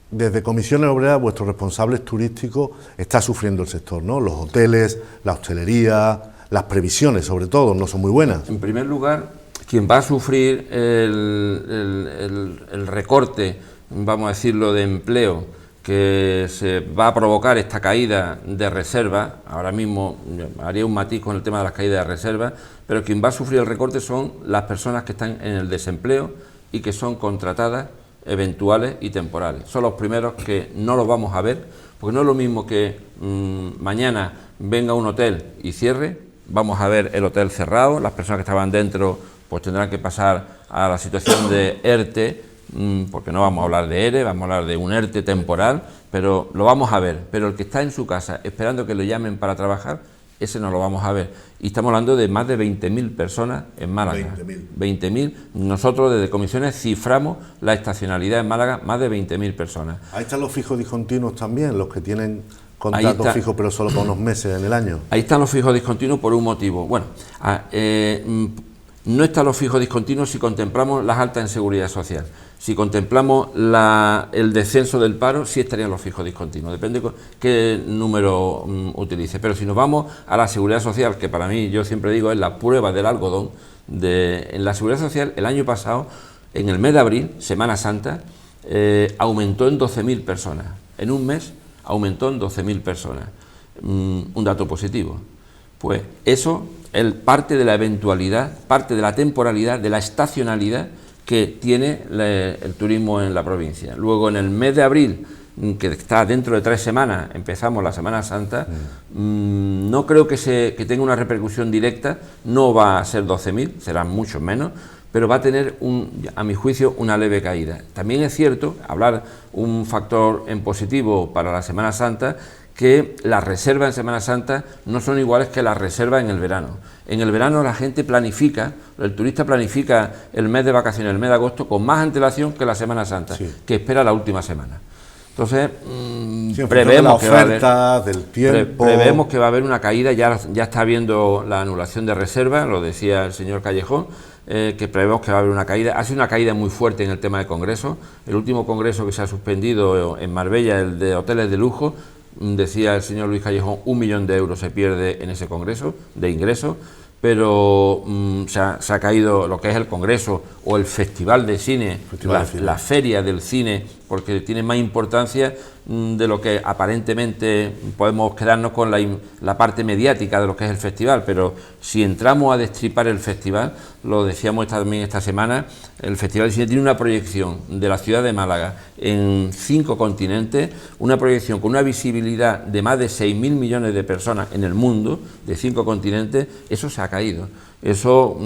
desde Comisiones Obreras, vuestros responsables turísticos, está sufriendo el sector, ¿no? Los hoteles, la hostelería, las previsiones sobre todo, no son muy buenas. En primer lugar, quien va a sufrir el recorte vamos a decirlo, de empleo que se va a provocar esta caída de reserva. Ahora mismo haría un matiz con el tema de las caídas de reserva, pero quien va a sufrir el recorte son las personas que están en el desempleo y que son contratadas eventuales y temporales. Son los primeros que no los vamos a ver, porque no es lo mismo que mañana venga un hotel y cierre, vamos a ver el hotel cerrado, las personas que estaban dentro pues tendrán que pasar a la situación de ERTE, porque no vamos a hablar de ERE, vamos a hablar de un ERTE temporal, pero lo vamos a ver. Pero el que está en su casa esperando que lo llamen para trabajar, ese no lo vamos a ver. Y estamos hablando de más de 20.000 personas en Málaga. 20.000. Nosotros desde comisiones ciframos la estacionalidad en Málaga, más de 20.000 personas. Ahí están los fijos discontinuos también, los que tienen contratos fijos pero solo por unos meses en el año. Ahí están los fijos discontinuos por un motivo. Bueno, no están los fijos discontinuos si contemplamos las altas en seguridad social. Si contemplamos el descenso del paro, sí estarían los fijos discontinuos, depende qué número utilice. Pero si nos vamos a la seguridad social, que para mí, yo siempre digo, es la prueba del algodón, en la seguridad social, el año pasado, en el mes de abril, Semana Santa, aumentó en 12.000 personas. En un mes aumentó en 12.000 personas. Un dato positivo. Pues eso es parte de la eventualidad, parte de la temporalidad, de la estacionalidad que tiene el turismo en la provincia. Luego, en el mes de abril, que está dentro de 3 semanas, empezamos la Semana Santa, no creo que tenga una repercusión directa, no va a ser 12.000, serán muchos menos, pero va a tener, a mi juicio, una leve caída. También es cierto, hablar un factor en positivo para la Semana Santa, que las reservas en Semana Santa no son iguales que las reservas en el verano. En el verano la gente planifica, el turista planifica el mes de vacaciones, el mes de agosto, con más antelación que la Semana Santa, sí, que espera la última semana. Entonces, prevemos que va a haber, del tiempo. Prevemos que va a haber una caída, ya está habiendo la anulación de reservas, lo decía el señor Callejón, que prevemos que va a haber una caída. Ha sido una caída muy fuerte en el tema de congresos. El último congreso que se ha suspendido en Marbella, el de hoteles de lujo, decía el señor Luis Callejón, 1 millón de euros se pierde en ese congreso de ingresos, pero se ha caído lo que es el congreso o el festival de cine, la feria del cine, porque tiene más importancia de lo que aparentemente podemos quedarnos con la parte mediática de lo que es el festival, pero si entramos a destripar el festival, lo decíamos también esta semana, el Festival de Cine tiene una proyección de la ciudad de Málaga en 5 continentes, una proyección con una visibilidad de más de 6.000 millones de personas en el mundo, de 5 continentes, eso se ha caído. Eso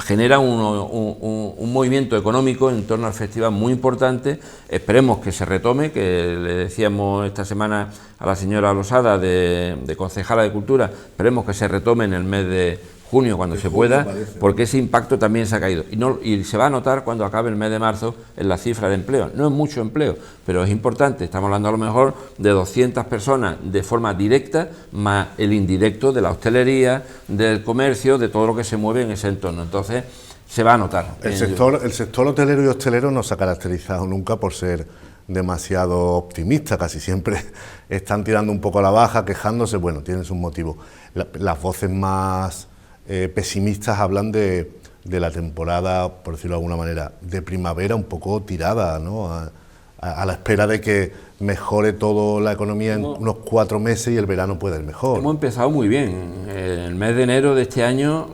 genera un movimiento económico en torno al festival muy importante. Esperemos que se retome, que le decíamos esta semana a la señora Losada de concejala de Cultura, esperemos que se retome en el mes de junio cuando se pueda, porque ese impacto también se ha caído y se va a notar cuando acabe el mes de marzo en la cifra de empleo. No es mucho empleo, pero es importante, estamos hablando a lo mejor de 200 personas de forma directa, más el indirecto de la hostelería, del comercio, de todo lo que se mueve en ese entorno. Entonces se va a notar. El sector hotelero y hostelero no se ha caracterizado nunca por ser demasiado optimista, casi siempre están tirando un poco a la baja, quejándose, bueno, tienen sus motivos. Las voces más pesimistas hablan de la temporada, por decirlo de alguna manera, de primavera un poco tirada, ¿no? A la espera de que mejore toda la economía en unos 4 meses y el verano pueda ir mejor. Hemos empezado muy bien. En el mes de enero de este año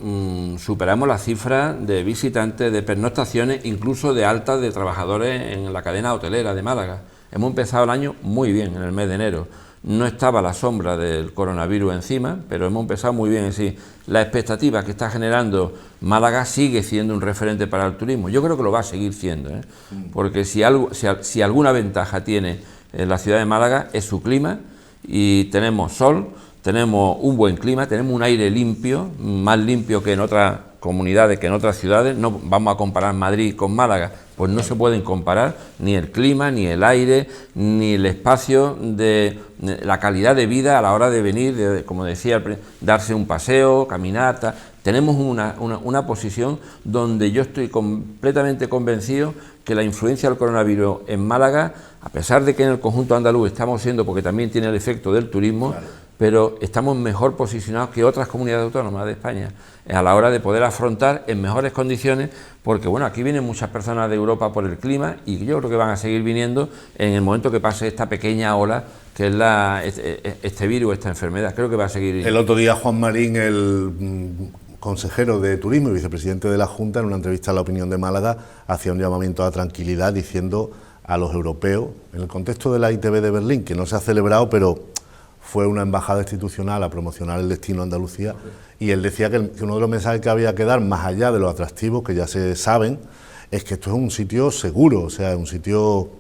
superamos la cifra de visitantes, de pernoctaciones, incluso de altas de trabajadores en la cadena hotelera de Málaga. Hemos empezado el año muy bien en el mes de enero. No estaba la sombra del coronavirus encima, pero hemos empezado muy bien. Sí, la expectativa que está generando Málaga sigue siendo un referente para el turismo. Yo creo que lo va a seguir siendo, porque si alguna ventaja tiene la ciudad de Málaga es su clima, y tenemos sol, tenemos un buen clima, tenemos un aire limpio, más limpio que en otras comunidades, que en otras ciudades. No vamos a comparar Madrid con Málaga, pues no se pueden comparar ni el clima, ni el aire, ni el espacio, de la calidad de vida a la hora de venir, como decía, darse un paseo, caminar. Tenemos una posición donde yo estoy completamente convencido que la influencia del coronavirus en Málaga, a pesar de que en el conjunto andaluz estamos siendo, porque también tiene el efecto del turismo, claro, pero estamos mejor posicionados que otras comunidades autónomas de España a la hora de poder afrontar en mejores condiciones, porque bueno, aquí vienen muchas personas de Europa por el clima y yo creo que van a seguir viniendo en el momento que pase esta pequeña ola que es este virus, esta enfermedad. Creo que va a seguir. El otro día Juan Marín, el consejero de Turismo y vicepresidente de la Junta, en una entrevista a La Opinión de Málaga, hacía un llamamiento a la tranquilidad diciendo a los europeos, en el contexto de la ITB de Berlín, que no se ha celebrado, pero fue una embajada institucional a promocionar el destino a Andalucía, y él decía que uno de los mensajes que había que dar, más allá de los atractivos que ya se saben, es que esto es un sitio seguro, o sea, un sitio,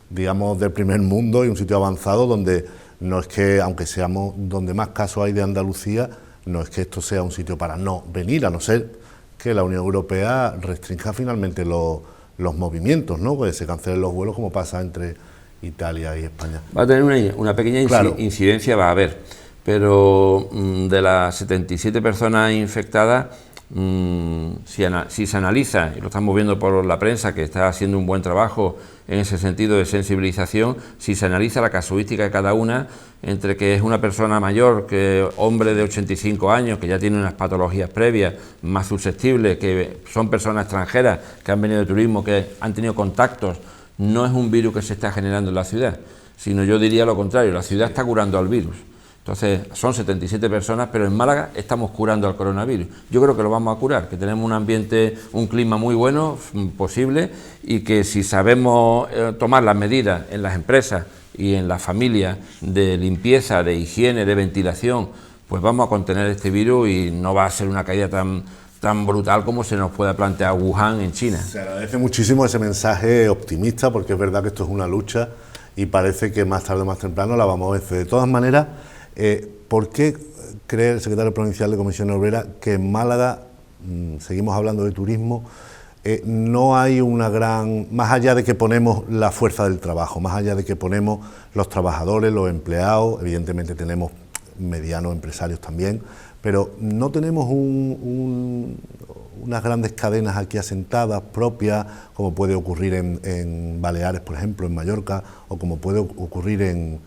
digamos, del primer mundo y un sitio avanzado donde no es que, aunque seamos donde más casos hay de Andalucía, no es que esto sea un sitio para no venir, a no ser que la Unión Europea restrinja finalmente los movimientos, ¿no? Pues se cancelen los vuelos como pasa entre Italia y España. Va a tener una pequeña incidencia, va a haber, pero de las 77 personas infectadas, si se analiza, y lo estamos viendo por la prensa, que está haciendo un buen trabajo en ese sentido de sensibilización, si se analiza la casuística de cada una, entre que es una persona mayor, que hombre de 85 años, que ya tiene unas patologías previas, más susceptibles, que son personas extranjeras, que han venido de turismo, que han tenido contactos, no es un virus que se está generando en la ciudad, sino yo diría lo contrario, la ciudad está curando al virus. Entonces, son 77 personas, pero en Málaga estamos curando al coronavirus. Yo creo que lo vamos a curar, que tenemos un ambiente, un clima muy bueno, posible, y que si sabemos tomar las medidas en las empresas y en las familias de limpieza, de higiene, de ventilación, pues vamos a contener este virus y no va a ser una caída tan brutal como se nos pueda plantear Wuhan en China. Se agradece muchísimo ese mensaje optimista, porque es verdad que esto es una lucha y parece que más tarde o más temprano la vamos a vencer. De todas maneras, ¿por qué cree el secretario provincial de Comisión Obrera que en Málaga, seguimos hablando de turismo, no hay una gran, más allá de que ponemos la fuerza del trabajo, más allá de que ponemos los trabajadores, los empleados, evidentemente tenemos medianos empresarios también, pero no tenemos unas grandes cadenas aquí asentadas propias, como puede ocurrir en Baleares, por ejemplo, en Mallorca, o como puede ocurrir en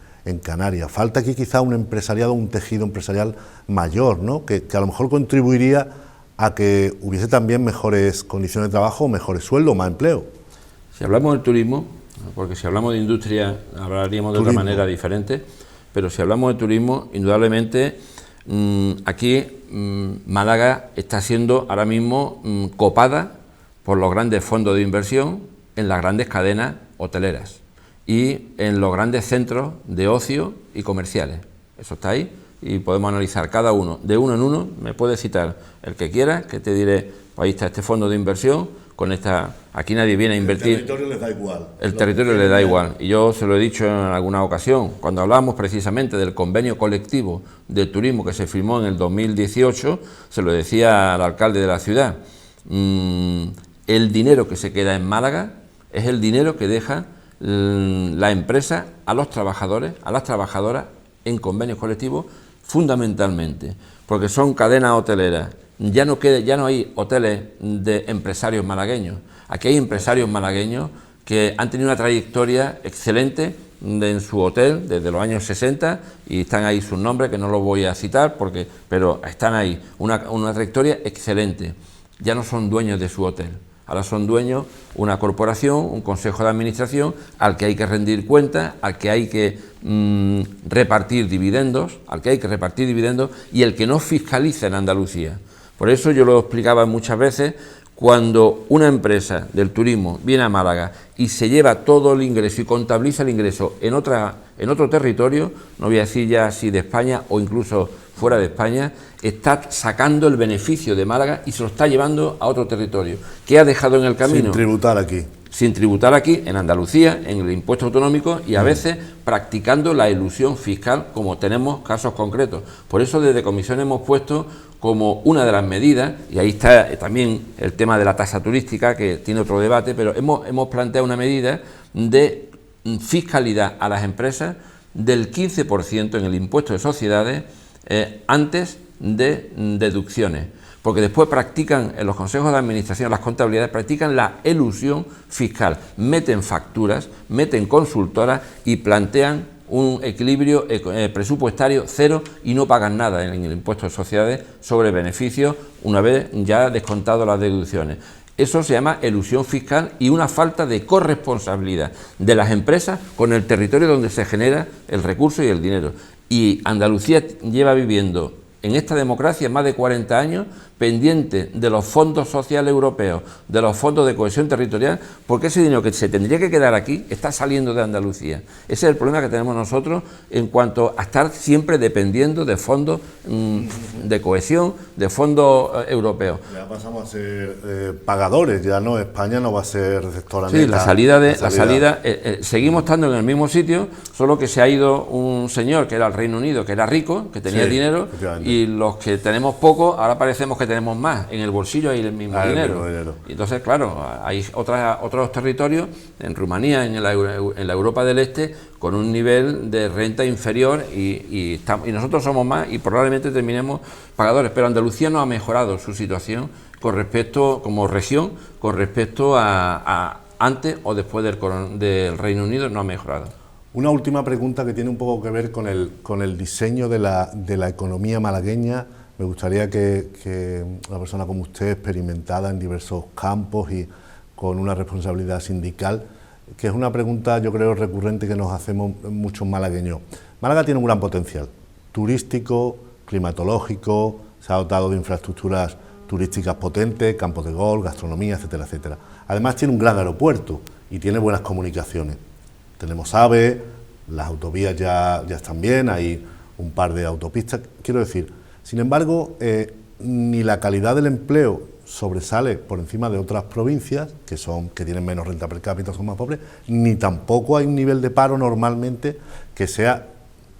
Canarias? Falta aquí quizá un empresariado, un tejido empresarial mayor, ¿no? que a lo mejor contribuiría a que hubiese también mejores condiciones de trabajo, mejores sueldos, más empleo. Si hablamos del turismo, porque si hablamos de industria hablaríamos de otra manera diferente, pero si hablamos de turismo, indudablemente aquí Málaga está siendo ahora mismo copada por los grandes fondos de inversión en las grandes cadenas hoteleras y en los grandes centros de ocio y comerciales. Eso está ahí y podemos analizar cada uno, de uno en uno. Me puede citar el que quiera, que te diré, pues ahí está este fondo de inversión, con esta, aquí nadie viene a invertir. El territorio les da igual. El territorio le da igual. Y yo se lo he dicho en alguna ocasión, cuando hablábamos precisamente del convenio colectivo de turismo que se firmó en el 2018, se lo decía al alcalde de la ciudad, el dinero que se queda en Málaga es el dinero que deja la empresa a los trabajadores, a las trabajadoras en convenios colectivos, fundamentalmente, porque son cadenas hoteleras. Ya no hay hoteles de empresarios malagueños. Aquí hay empresarios malagueños que han tenido una trayectoria excelente en su hotel desde los años 60 y están ahí sus nombres, que no los voy a citar, pero están ahí, una trayectoria excelente. Ya no son dueños de su hotel. Ahora son dueños una corporación, un consejo de administración, al que hay que rendir cuentas, al que hay que repartir dividendos, y el que no fiscaliza en Andalucía. Por eso yo lo explicaba muchas veces, cuando una empresa del turismo viene a Málaga y se lleva todo el ingreso y contabiliza el ingreso en otro territorio, no voy a decir ya si de España o incluso fuera de España, está sacando el beneficio de Málaga y se lo está llevando a otro territorio. ¿Qué ha dejado en el camino? Sin tributar aquí. Sin tributar aquí, en Andalucía, en el impuesto autonómico y a veces practicando la elusión fiscal, como tenemos casos concretos. Por eso desde Comisión hemos puesto como una de las medidas, y ahí está también el tema de la tasa turística, que tiene otro debate, pero hemos planteado una medida de fiscalidad a las empresas del 15% en el impuesto de sociedades antes de deducciones, porque después practican en los consejos de administración, las contabilidades, practican la elusión fiscal, meten facturas, meten consultoras y plantean un equilibrio presupuestario cero y no pagan nada en el impuesto de sociedades sobre beneficios una vez ya descontado las deducciones. Eso se llama elusión fiscal y una falta de corresponsabilidad de las empresas con el territorio donde se genera el recurso y el dinero. Y Andalucía lleva viviendo en esta democracia más de 40 años pendiente de los fondos sociales europeos, de los fondos de cohesión territorial, porque ese dinero que se tendría que quedar aquí está saliendo de Andalucía. Ese es el problema que tenemos nosotros en cuanto a estar siempre dependiendo de fondos de cohesión, de fondos europeos. Ya pasamos a ser pagadores, ya no, España no va a ser receptora neta. Sí, la salida seguimos estando en el mismo sitio, solo que se ha ido un señor que era el Reino Unido, que era rico, que tenía dinero, y los que tenemos poco, ahora parecemos que tenemos más, en el bolsillo hay el mismo dinero. Y entonces, claro, hay otros territorios, en Rumanía, en la Europa del Este, con un nivel de renta inferior y nosotros somos más y probablemente terminemos pagadores, pero Andalucía no ha mejorado su situación con respecto, como región, con respecto a antes o después del Reino Unido, no ha mejorado. Una última pregunta que tiene un poco que ver con el diseño de la economía malagueña. Me gustaría que una persona como usted, experimentada en diversos campos y con una responsabilidad sindical, que es una pregunta, yo creo, recurrente que nos hacemos muchos malagueños. Málaga tiene un gran potencial turístico, climatológico, se ha dotado de infraestructuras turísticas potentes, campos de golf, gastronomía, etcétera, etcétera. Además tiene un gran aeropuerto y tiene buenas comunicaciones. Tenemos AVE, las autovías ya están bien, hay un par de autopistas, quiero decir. Sin embargo, ni la calidad del empleo sobresale por encima de otras provincias, que tienen menos renta per cápita, son más pobres, ni tampoco hay un nivel de paro normalmente que sea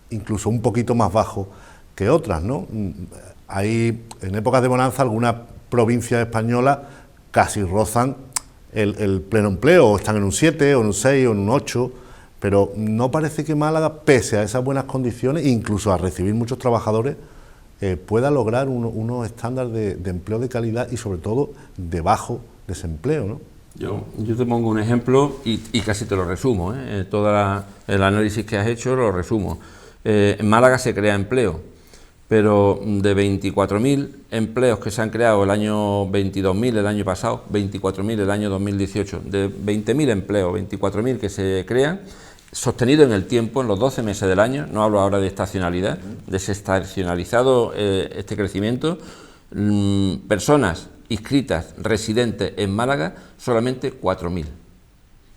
incluso un poquito más bajo que otras, ¿no? Hay, en épocas de bonanza, algunas provincias españolas casi rozan el pleno empleo, o están en un 7, o en un 6, o en un 8, pero no parece que Málaga, pese a esas buenas condiciones, incluso a recibir muchos trabajadores, pueda lograr unos estándares de empleo de calidad y sobre todo de bajo desempleo, ¿no? Yo te pongo un ejemplo y casi te lo resumo, todo el análisis que has hecho lo resumo. En Málaga se crea empleo, pero de 24.000 empleos que se han creado el año 22.000 el año pasado, 24.000 el año 2018, de 20.000 empleos, 24.000 que se crean, sostenido en el tiempo, en los 12 meses del año, no hablo ahora de estacionalidad, desestacionalizado este crecimiento, personas inscritas, residentes en Málaga, solamente 4.000.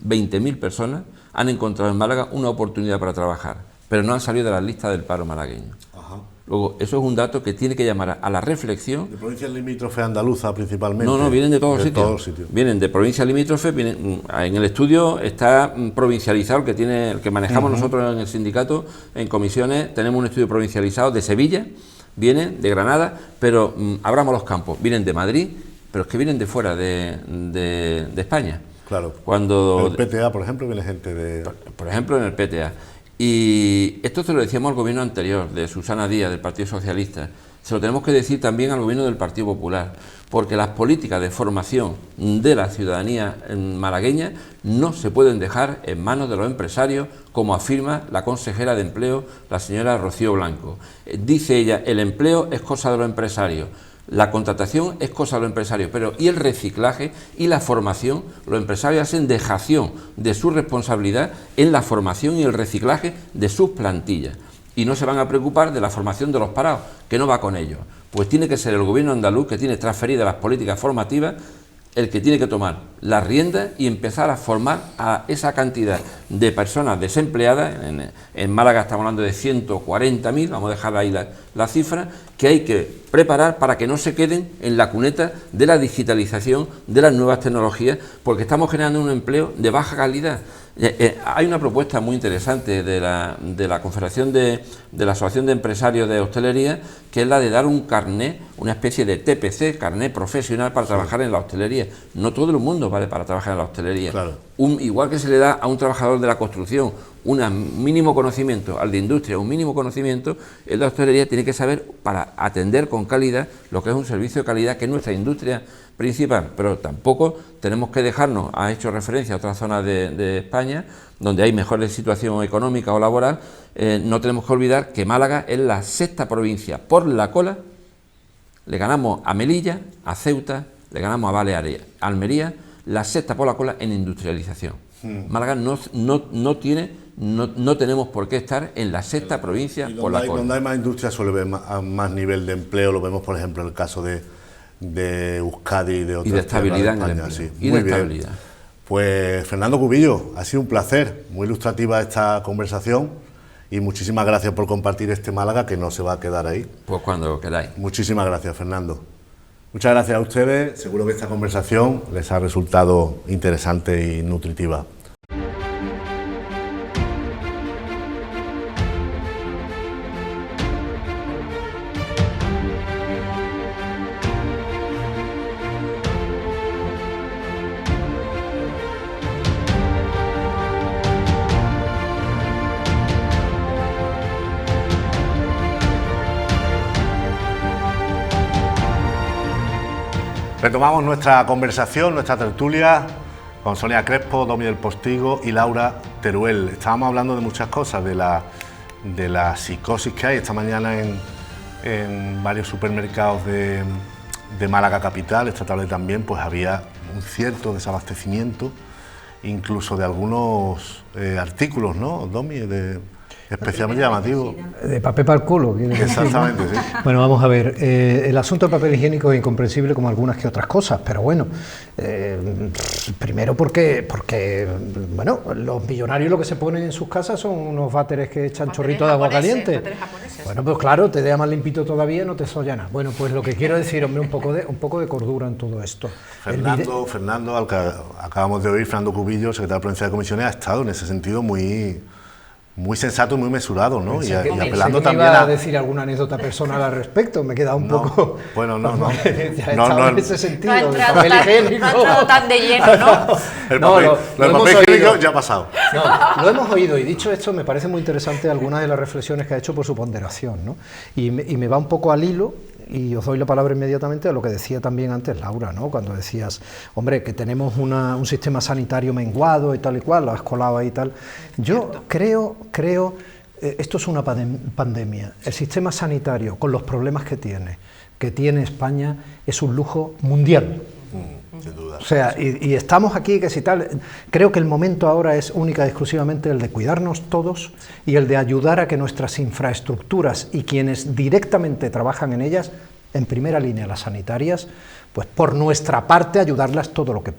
20.000 personas han encontrado en Málaga una oportunidad para trabajar, pero no han salido de las listas del paro malagueño. Ajá. Luego, eso es un dato que tiene que llamar a la reflexión. ¿De provincias limítrofes andaluzas principalmente? No, vienen de todos sitios. Vienen de provincias limítrofes, en el estudio está provincializado, el que manejamos nosotros en el sindicato, en comisiones, tenemos un estudio provincializado de Sevilla, vienen de Granada, pero abramos los campos, vienen de Madrid, pero es que vienen de fuera de España. Claro, cuando en el PTA, por ejemplo, viene gente de... Por ejemplo, en el PTA. Y esto se lo decíamos al gobierno anterior, de Susana Díaz, del Partido Socialista. Se lo tenemos que decir también al gobierno del Partido Popular, porque las políticas de formación de la ciudadanía malagueña no se pueden dejar en manos de los empresarios, como afirma la consejera de Empleo, la señora Rocío Blanco. Dice ella, el empleo es cosa de los empresarios. La contratación es cosa de los empresarios, pero y el reciclaje y la formación, los empresarios hacen dejación de su responsabilidad en la formación y el reciclaje de sus plantillas y no se van a preocupar de la formación de los parados, que no va con ellos. Pues tiene que ser el gobierno andaluz, que tiene transferidas las políticas formativas, el que tiene que tomar las riendas y empezar a formar a esa cantidad de personas desempleadas. En Málaga estamos hablando de 140.000, vamos a dejar ahí la cifra, que hay que preparar para que no se queden en la cuneta de la digitalización, de las nuevas tecnologías, porque estamos generando un empleo de baja calidad. Hay una propuesta muy interesante de la Confederación de la Asociación de Empresarios de Hostelería, que es la de dar un carné, una especie de TPC, carné profesional para trabajar en la hostelería. No todo el mundo vale para trabajar en la hostelería. Claro. Igual que se le da a un trabajador de la construcción un mínimo conocimiento, al de industria un mínimo conocimiento, el de hostelería tiene que saber para atender con calidad lo que es un servicio de calidad que nuestra industria principal, pero tampoco tenemos que dejarnos, ha hecho referencia a otras zonas de España, donde hay mejores situación económica o laboral, no tenemos que olvidar que Málaga es la 6ª provincia por la cola. Le ganamos a Melilla, a Ceuta, le ganamos a Baleares, a Almería, la 6ª por la cola en industrialización. Málaga no tenemos por qué estar en la 6ª provincia por la cola. Donde hay más industria suele haber más nivel de empleo, lo vemos por ejemplo en el caso de Euskadi y de otras. Y de estabilidad en el empleo. Sí. Y Muy de estabilidad. Bien. Pues Fernando Cubillo, ha sido un placer, muy ilustrativa esta conversación y muchísimas gracias por compartir este Málaga que no se va a quedar ahí. Pues cuando queráis. Muchísimas gracias, Fernando. Muchas gracias a ustedes, seguro que esta conversación les ha resultado interesante y nutritiva. Retomamos nuestra conversación, nuestra tertulia con Sonia Crespo, Domi del Postigo y Laura Teruel. Estábamos hablando de muchas cosas, de la psicosis que hay esta mañana en varios supermercados de Málaga capital. Esta tarde también pues había un cierto desabastecimiento, incluso de algunos artículos, ¿no, Domi? Especialmente llamativo. De papel para el culo, ¿quieres decir? Exactamente, sí. Bueno, vamos a ver, el asunto del papel higiénico es incomprensible como algunas que otras cosas, pero bueno, primero porque, bueno, los millonarios lo que se ponen en sus casas son unos váteres que echan chorritos de agua caliente. Bueno, pues claro, te deja más limpito todavía, no te solla nada. Bueno, pues lo que quiero decir, hombre, un poco de cordura en todo esto. Fernando, al que acabamos de oír, Fernando Cubillo, secretario provincial de Comisiones, ha estado en ese sentido muy sensato y muy mesurado, ¿no? Y apelando también a decir alguna anécdota personal al respecto, me queda un poco... Bueno, no. En ese sentido, no ha entrado tan de lleno, ¿no? El papel higiénico ya ha pasado. No, lo hemos oído y dicho esto, me parece muy interesante algunas de las reflexiones que ha hecho por su ponderación, ¿no? Y me va un poco al hilo, y os doy la palabra inmediatamente a lo que decía también antes Laura, ¿no? Cuando decías, hombre, que tenemos un sistema sanitario menguado y tal y cual, lo has colado ahí y tal. Yo creo, esto es una pandemia. El sistema sanitario, con los problemas que tiene España, es un lujo mundial. Sin duda. O sea, y estamos aquí, que si tal, creo que el momento ahora es única y exclusivamente el de cuidarnos todos y el de ayudar a que nuestras infraestructuras y quienes directamente trabajan en ellas, en primera línea las sanitarias, pues por nuestra parte ayudarlas todo lo que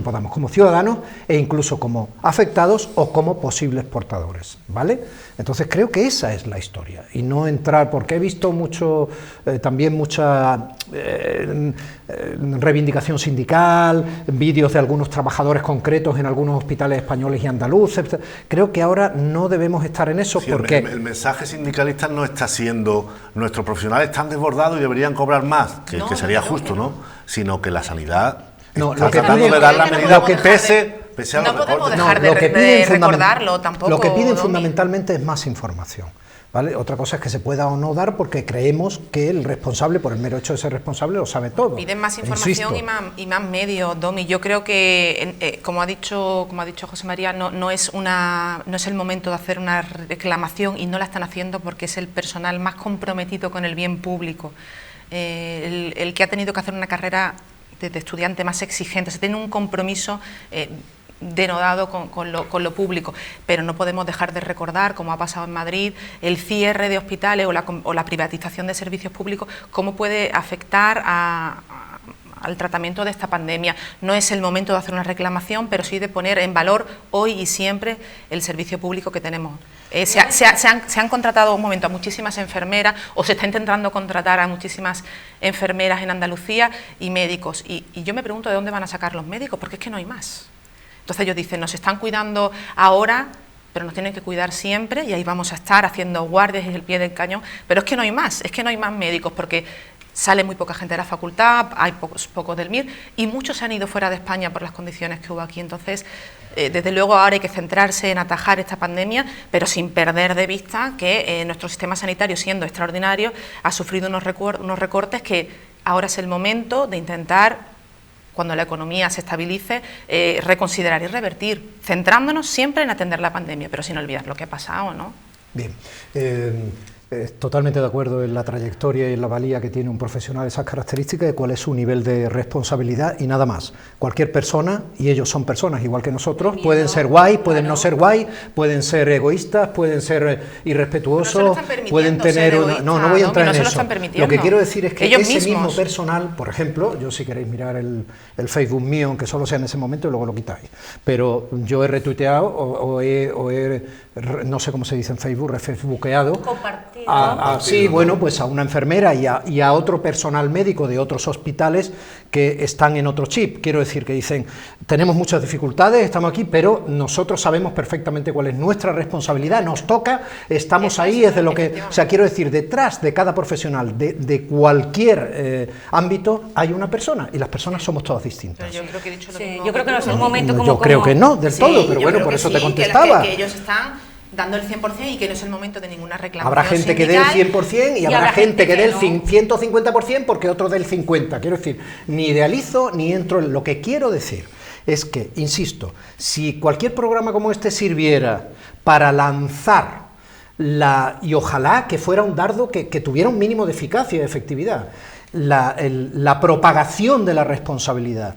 podamos, como ciudadanos e incluso como afectados o como posibles portadores, ¿vale? Entonces creo que esa es la historia y no entrar, porque he visto también mucha reivindicación sindical, vídeos de algunos trabajadores concretos en algunos hospitales españoles y andaluces. Creo que ahora no debemos estar en eso, sí, porque... El mensaje sindicalista no está siendo nuestros profesionales están desbordados y deberían cobrar más, que sería justo, ¿no? Sino que la sanidad está tratando de dar la medida que pese a los recortes. Lo que piden recordarlo tampoco. Lo que piden fundamentalmente es más información, ¿vale? Otra cosa es que se pueda o no dar porque creemos que el responsable, por el mero hecho de ser responsable, lo sabe todo. Piden más información y más medios, Domi. Yo creo que, como ha dicho José María, no es el momento de hacer una reclamación y no la están haciendo porque es el personal más comprometido con el bien público. El que ha tenido que hacer una carrera de estudiante más exigente, se tiene un compromiso denodado con lo público, pero no podemos dejar de recordar, como ha pasado en Madrid, el cierre de hospitales o la privatización de servicios públicos, cómo puede afectar al tratamiento de esta pandemia. No es el momento de hacer una reclamación, pero sí de poner en valor hoy y siempre el servicio público que tenemos. Se han contratado a muchísimas enfermeras, o se está intentando contratar a muchísimas enfermeras en Andalucía y médicos. Y yo me pregunto de dónde van a sacar los médicos, porque es que no hay más. Entonces ellos dicen, nos están cuidando ahora, pero nos tienen que cuidar siempre, y ahí vamos a estar haciendo guardias y el pie del cañón, pero es que no hay más médicos, porque sale muy poca gente de la facultad, hay pocos del MIR, y muchos se han ido fuera de España por las condiciones que hubo aquí. Entonces, desde luego ahora hay que centrarse en atajar esta pandemia, pero sin perder de vista que nuestro sistema sanitario, siendo extraordinario, ha sufrido unos recortes que ahora es el momento de intentar cuando la economía se estabilice, reconsiderar y revertir, centrándonos siempre en atender la pandemia, pero sin olvidar lo que ha pasado, ¿no? Bien, totalmente de acuerdo en la trayectoria y en la valía que tiene un profesional de esas características, de cuál es su nivel de responsabilidad y nada más. Cualquier persona, y ellos son personas igual que nosotros, pueden ser guay, pueden no ser guay, pueden ser egoístas, pueden ser irrespetuosos, pueden tener... No voy a entrar en eso. Lo que quiero decir es que ellos ese mismos. mismo personal, por ejemplo, yo si queréis mirar el Facebook mío, aunque solo sea en ese momento y luego lo quitáis, pero yo he retuiteado o he no sé cómo se dice en Facebook, refacebookeado. Compartido. Sí, bueno, pues a una enfermera y a otro personal médico de otros hospitales que están en otro chip. Quiero decir que dicen, tenemos muchas dificultades, estamos aquí, pero nosotros sabemos perfectamente cuál es nuestra responsabilidad, nos toca, estamos ahí, es de lo que... O sea, quiero decir, detrás de cada profesional, de cualquier ámbito, hay una persona, y las personas somos todas distintas. Pero yo creo que he dicho lo mismo. Yo creo que no es el momento Yo creo que no, del todo, pero bueno, por eso te contestaba. Que ellos están dando el 100% y que no es el momento de ninguna reclamación. Habrá gente que dé el 100% y habrá gente que dé el 150% porque otro dé el 50%. Quiero decir, ni idealizo ni entro en... Lo que quiero decir es que, insisto, si cualquier programa como este sirviera para lanzar y ojalá que fuera un dardo que tuviera un mínimo de eficacia y de efectividad, la propagación de la responsabilidad,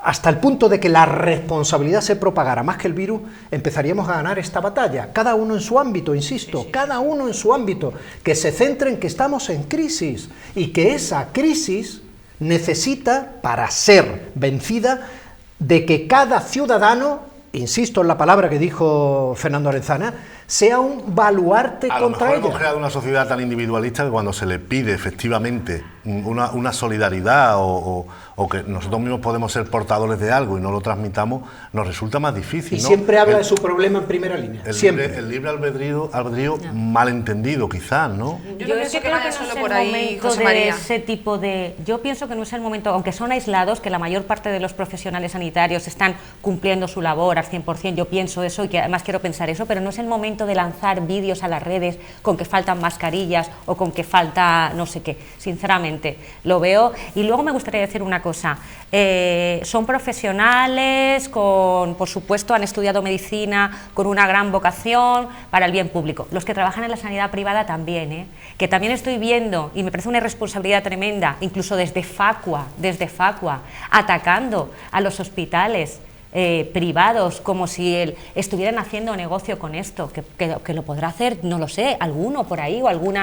hasta el punto de que la responsabilidad se propagara más que el virus, empezaríamos a ganar esta batalla, cada uno en su ámbito, insisto, cada uno en su ámbito, que se centre en que estamos en crisis y que esa crisis necesita, para ser vencida, de que cada ciudadano, insisto en la palabra que dijo Fernando Arenzana, sea un baluarte contra ella. A lo mejor hemos creado una sociedad tan individualista que cuando se le pide efectivamente una solidaridad o que nosotros mismos podemos ser portadores de algo y no lo transmitamos, nos resulta más difícil, y ¿no? siempre habla de su problema en primera línea, siempre. El libre albedrío malentendido quizás, ¿no? Yo no pienso que vaya solo por ahí, José María. Ese tipo de... Yo pienso que no es el momento, aunque son aislados, que la mayor parte de los profesionales sanitarios están cumpliendo su labor al 100%, yo pienso eso y que además quiero pensar eso, pero no es el momento de lanzar vídeos a las redes con que faltan mascarillas o con que falta no sé qué, sinceramente, lo veo. Y luego me gustaría decir una cosa, son profesionales, por supuesto han estudiado medicina con una gran vocación para el bien público, los que trabajan en la sanidad privada también, que también estoy viendo, y me parece una irresponsabilidad tremenda, incluso desde Facua, atacando a los hospitales privados, como si estuvieran haciendo negocio con esto, que lo podrá hacer, no lo sé, alguno por ahí o algún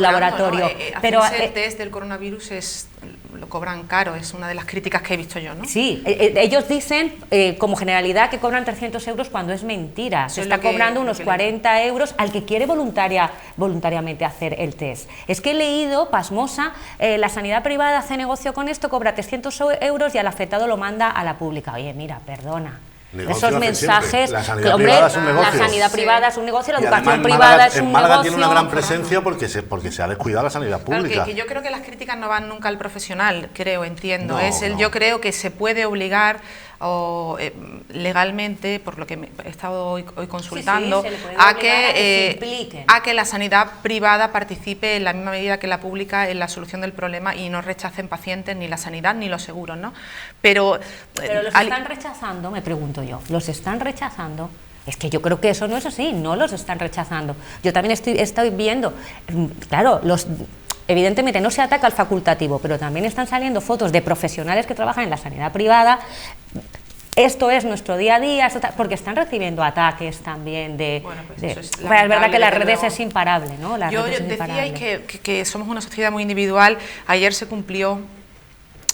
laboratorio. ¿No? Pero el test del coronavirus lo cobran caro, es una de las críticas que he visto yo, ¿no? Sí, ellos dicen como generalidad que cobran 300 euros cuando es mentira, se está cobrando unos 40 euros al que quiere voluntariamente hacer el test. Es que he leído, pasmosa, la sanidad privada hace negocio con esto, cobra 300 euros y al afectado lo manda a la pública. Oye, mira, perdona. Negocio esos mensajes, la sanidad privada es un negocio. La sanidad privada es un negocio, la Y educación además, privada es un en Málaga negocio. tiene una gran presencia porque se ha descuidado la sanidad pública. Claro, que yo creo que las críticas no van nunca al profesional, entiendo. No. Yo creo que se puede obligar legalmente, por lo que he estado hoy consultando, se le puede obligar a que se impliquen. a que la sanidad privada participe en la misma medida que la pública en la solución del problema y no rechacen pacientes ni la sanidad ni los seguros, ¿no? Pero los están rechazando, me pregunto yo, ¿los están rechazando? Es que yo creo que eso no es así, no los están rechazando. Yo también estoy viendo, claro, evidentemente no se ataca al facultativo, pero también están saliendo fotos de profesionales que trabajan en la sanidad privada. Esto es nuestro día a día, porque están recibiendo ataques también de... Bueno, pues eso es verdad que las redes es imparable, ¿no? Yo decíais que somos una sociedad muy individual. Ayer se cumplió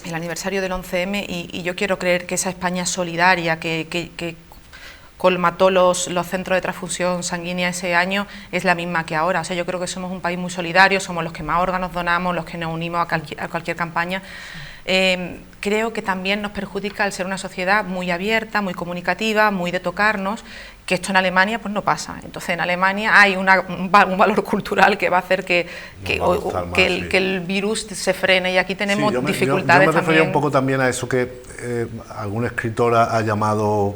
el aniversario del 11M y yo quiero creer que esa España solidaria que colmató los centros de transfusión sanguínea ese año es la misma que ahora. O sea, yo creo que somos un país muy solidario, somos los que más órganos donamos, los que nos unimos a cualquier campaña. Creo que también nos perjudica el ser una sociedad muy abierta, muy comunicativa, muy de tocarnos, que esto en Alemania pues no pasa. Entonces en Alemania hay un valor cultural que va a hacer que el virus se frene, y aquí tenemos dificultades yo me refería también. un poco también a eso que algún escritor ha llamado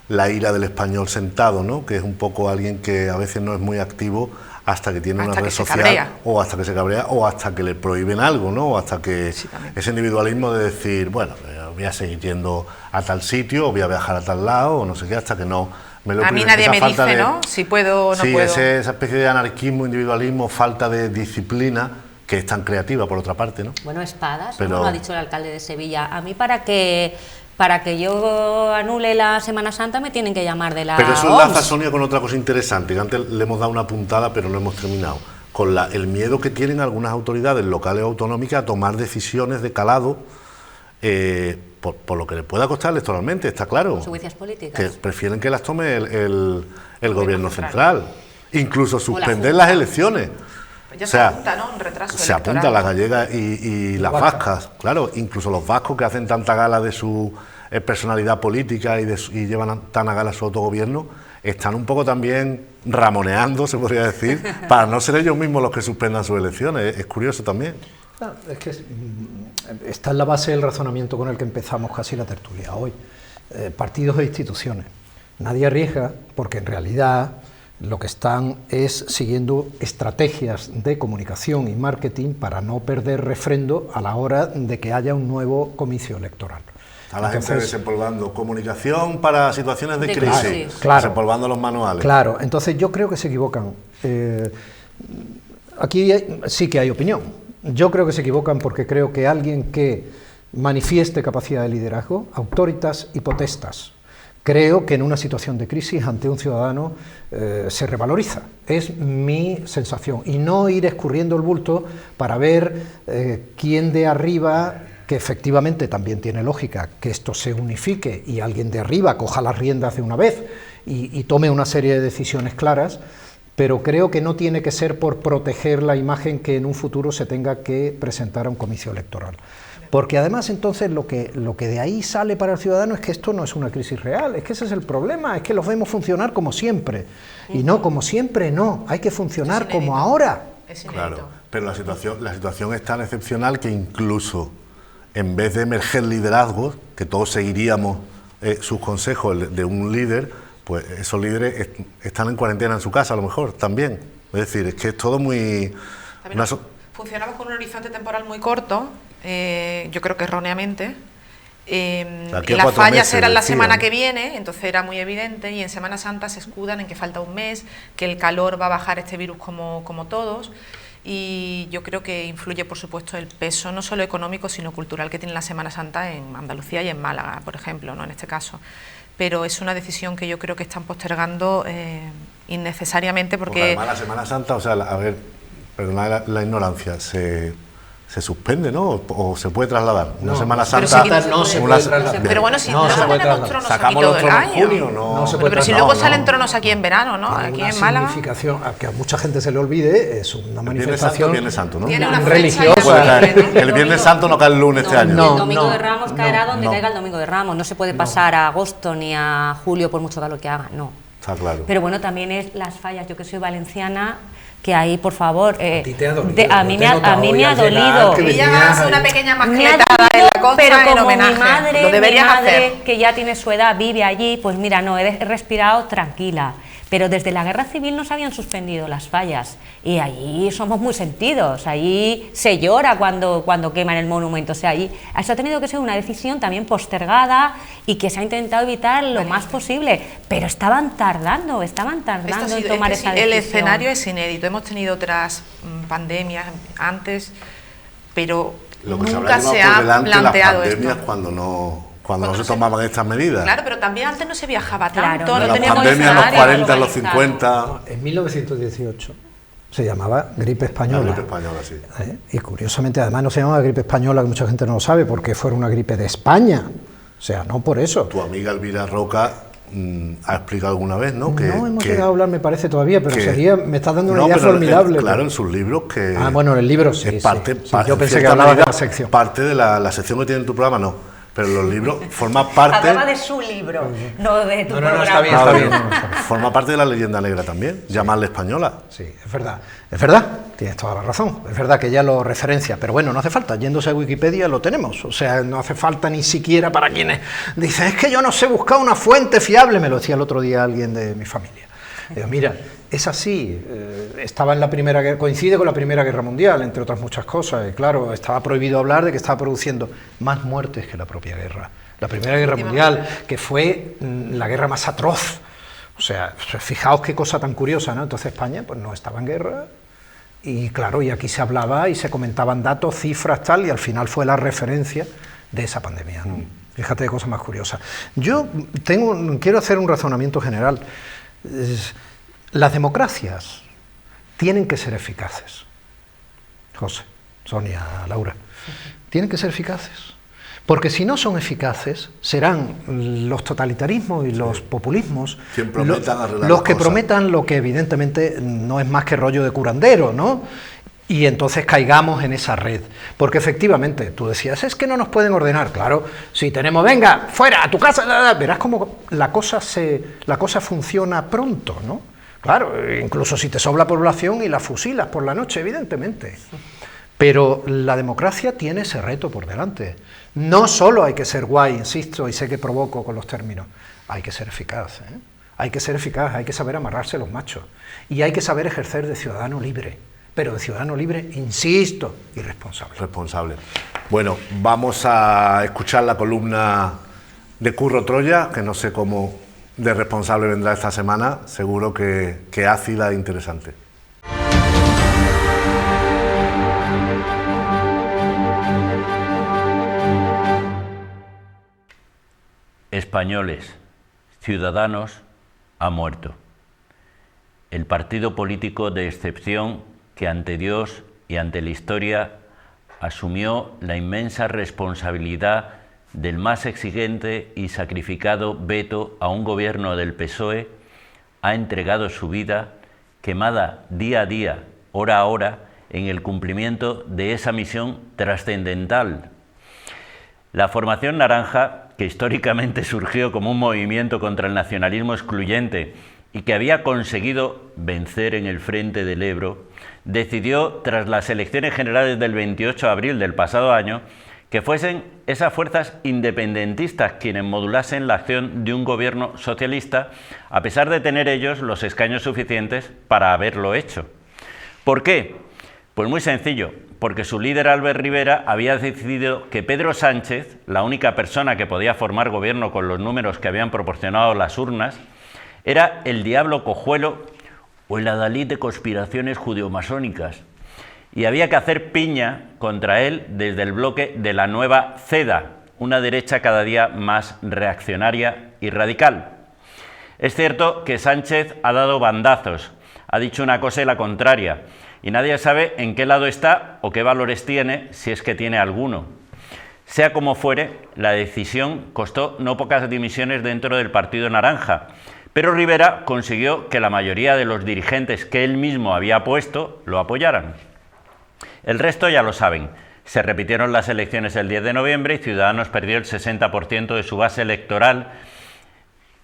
la ira del español sentado, ¿no? Que es un poco alguien que a veces no es muy activo hasta que tiene una red social, o hasta que se cabrea, o hasta que le prohíben algo, ¿no? O hasta que ese individualismo de decir, bueno, voy a seguir yendo a tal sitio, o voy a viajar a tal lado, o no sé qué, hasta que no me lo A mí nadie me dice, ¿no? Si puedo o no puedo. Sí, esa especie de anarquismo, individualismo, falta de disciplina, que es tan creativa por otra parte, ¿no? Bueno, espadas, Pero... ¿no? Lo ha dicho el alcalde de Sevilla. A mí para que yo anule la Semana Santa me tienen que llamar de la Pero eso OMS. enlaza, Sonia, con otra cosa interesante, que antes le hemos dado una puntada, pero no hemos terminado, con el miedo que tienen algunas autoridades locales o autonómicas a tomar decisiones de calado, por lo que le pueda costar electoralmente, está claro. Consecuencias políticas. Que prefieren que las tome el gobierno central, incluso suspender Junta. las elecciones. Pues ya O sea, se apunta, ¿no? Un retraso se electoral. apunta las gallegas y las vascas, claro, incluso los vascos que hacen tanta gala de su personalidad política y llevan tan a gala su autogobierno, están un poco también ramoneando, se podría decir, para no ser ellos mismos los que suspendan sus elecciones. Es curioso también. Es que está en la base del razonamiento con el que empezamos casi la tertulia hoy. Partidos e instituciones. Nadie arriesga porque en realidad lo que están es siguiendo estrategias de comunicación y marketing para no perder refrendo a la hora de que haya un nuevo comicio electoral. A la gente desempolvando comunicación para situaciones de crisis, claro, desempolvando los manuales. Claro, entonces yo creo que se equivocan. Aquí sí que hay opinión. Yo creo que se equivocan porque creo que alguien que manifieste capacidad de liderazgo, autoritas y potestas, creo que en una situación de crisis ante un ciudadano se revaloriza. Es mi sensación. Y no ir escurriendo el bulto para ver quién de arriba, que efectivamente también tiene lógica que esto se unifique y alguien de arriba coja las riendas de una vez y tome una serie de decisiones claras, pero creo que no tiene que ser por proteger la imagen que en un futuro se tenga que presentar a un comicio electoral. Porque además entonces lo que de ahí sale para el ciudadano es que esto no es una crisis real, es que ese es el problema, es que los vemos funcionar como siempre. Y no, como siempre no, hay que funcionar como ahora. Es inédito. Claro, pero la situación es tan excepcional que incluso en vez de emerger liderazgos, que todos seguiríamos sus consejos de un líder, pues esos líderes están en cuarentena en su casa a lo mejor también. Es decir, es que es todo muy... Funcionamos con un horizonte temporal muy corto, yo creo que erróneamente. Aquí a Las 4 fallas meses, eran la decían. semana que viene, entonces era muy evidente, y en Semana Santa se escudan en que falta un mes, que el calor va a bajar este virus como todos, y yo creo que influye, por supuesto, el peso no solo económico, sino cultural que tiene la Semana Santa en Andalucía y en Málaga, por ejemplo, ¿no? En este caso. Pero es una decisión que yo creo que están postergando innecesariamente porque además la Semana Santa, o sea, a ver, perdona la ignorancia, se suspende, ¿no? O se puede trasladar. Una Semana pero Santa... si no se puede trasladar. Pero bueno, si No no se salen puede los trasladar. tronos aquí Sacamos todo los el tronos en año. junio, no. No se puede Pero si trasladar. luego salen tronos aquí en verano, ¿no? Tiene Aquí una en Málaga. significación, a que a mucha gente se le olvide, es una manifestación Viernes Santo, ¿no? Tiene una religiosa. fecha Puede ya caer. libre, ¿no? El Viernes Santo no cae el lunes este año. No. El Domingo de Ramos caerá donde no. caiga el Domingo de Ramos. No se puede pasar a agosto ni a julio por mucho calor que haga, no. Está claro. Pero bueno, también es las fallas. Yo que soy valenciana, que ahí, por favor... ti te ha dolido, a mí yo me te he ha notado dolido. hoy al llegar que Ella venías hace una ahí. pequeña Me ha mascletada en dolido, la concha pero en como homenaje. mi madre, Lo deberías hacer. que ya tiene su edad, vive allí, pues mira, no, he respirado tranquila. Pero desde la Guerra Civil no se habían suspendido las fallas y allí somos muy sentidos, allí se llora cuando queman el monumento, o sea, allí eso ha tenido que ser una decisión también postergada y que se ha intentado evitar lo más posible, pero estaban tardando Esto ha en sido- tomar es que esa sí, decisión. el escenario es inédito. Hemos tenido otras pandemias antes, pero Lo que nunca se se habrá ha llevado por delante las planteado pandemias esto. cuando no se tomaban estas medidas. Claro, pero también antes no se viajaba Claro, tanto, no no las teníamos pandemias en los escenario 40, en los globalizado. 50... En 1918 se llamaba gripe La española. gripe española, sí. Y curiosamente además no se llamaba gripe española, que mucha gente no lo sabe, porque fue una gripe de España. O sea, no por eso. Tu amiga Elvira Roca ha explicado alguna vez, ¿no? No hemos llegado a hablar, me parece, todavía, pero que- me estás dando una No, idea pero formidable. claro, en sus libros que... Bueno, en el libro sí. es parte, sí. Yo en pensé que cierta hablabas de medida, la sección. parte de la sección que tiene en tu programa, no. Pero los libros forma parte... Hablaba de su libro, no de tu No, programa. está bien, está bien. Forma parte de la leyenda negra también, llamarle española. Sí, es verdad, tienes toda la razón, es verdad que ella lo referencia, pero bueno, no hace falta, yéndose a Wikipedia lo tenemos, o sea, no hace falta ni siquiera para quienes dicen, es que yo no sé buscar una fuente fiable, me lo decía el otro día alguien de mi familia. Digo, mira, es así, estaba en la Primera Guerra, coincide con la Primera Guerra Mundial, entre otras muchas cosas, y claro, estaba prohibido hablar de que estaba produciendo más muertes que la propia guerra. La Primera Guerra Mundial, que fue la guerra más atroz. O sea, fijaos qué cosa tan curiosa, ¿no? Entonces España pues no estaba en guerra, y claro, y aquí se hablaba y se comentaban datos, cifras, tal, y al final fue la referencia de esa pandemia, ¿no? Fíjate qué cosa más curiosa. Yo quiero hacer un razonamiento general. Las democracias tienen que ser eficaces. José, Sonia, Laura, tienen que ser eficaces. Porque si no son eficaces, serán los totalitarismos y los populismos los que prometan lo que evidentemente no es más que rollo de curandero, ¿no? Y entonces caigamos en esa red. Porque efectivamente, tú decías, es que no nos pueden ordenar. Claro, si tenemos, venga, fuera, a tu casa, verás cómo la cosa funciona pronto, ¿no? Claro, incluso si te sobra población y la fusilas por la noche, evidentemente. Pero la democracia tiene ese reto por delante. No solo hay que ser guay, insisto, y sé que provoco con los términos, hay que ser eficaz, ¿eh? Hay que ser eficaz, hay que saber amarrarse los machos. Y hay que saber ejercer de ciudadano libre. Pero de ciudadano libre, insisto, y responsable. Responsable. Bueno, vamos a escuchar la columna de Curro Troya, que no sé cómo de responsable vendrá esta semana, seguro que ácida e interesante. Españoles, Ciudadanos ha muerto. El partido político de excepción que ante Dios y ante la historia asumió la inmensa responsabilidad del más exigente y sacrificado veto a un gobierno del PSOE, ha entregado su vida, quemada día a día, hora a hora, en el cumplimiento de esa misión trascendental. La formación naranja, que históricamente surgió como un movimiento contra el nacionalismo excluyente y que había conseguido vencer en el frente del Ebro, decidió, tras las elecciones generales del 28 de abril del pasado año, que fuesen esas fuerzas independentistas quienes modulasen la acción de un gobierno socialista, a pesar de tener ellos los escaños suficientes para haberlo hecho. ¿Por qué? Pues muy sencillo, porque su líder Albert Rivera había decidido que Pedro Sánchez, la única persona que podía formar gobierno con los números que habían proporcionado las urnas, era el diablo cojuelo o el adalid de conspiraciones judeomasónicas, y había que hacer piña contra él desde el bloque de la nueva CEDA, una derecha cada día más reaccionaria y radical. Es cierto que Sánchez ha dado bandazos, ha dicho una cosa y la contraria, y nadie sabe en qué lado está o qué valores tiene, si es que tiene alguno. Sea como fuere, la decisión costó no pocas dimisiones dentro del Partido Naranja, pero Rivera consiguió que la mayoría de los dirigentes que él mismo había puesto lo apoyaran. El resto ya lo saben. Se repitieron las elecciones el 10 de noviembre y Ciudadanos perdió el 60% de su base electoral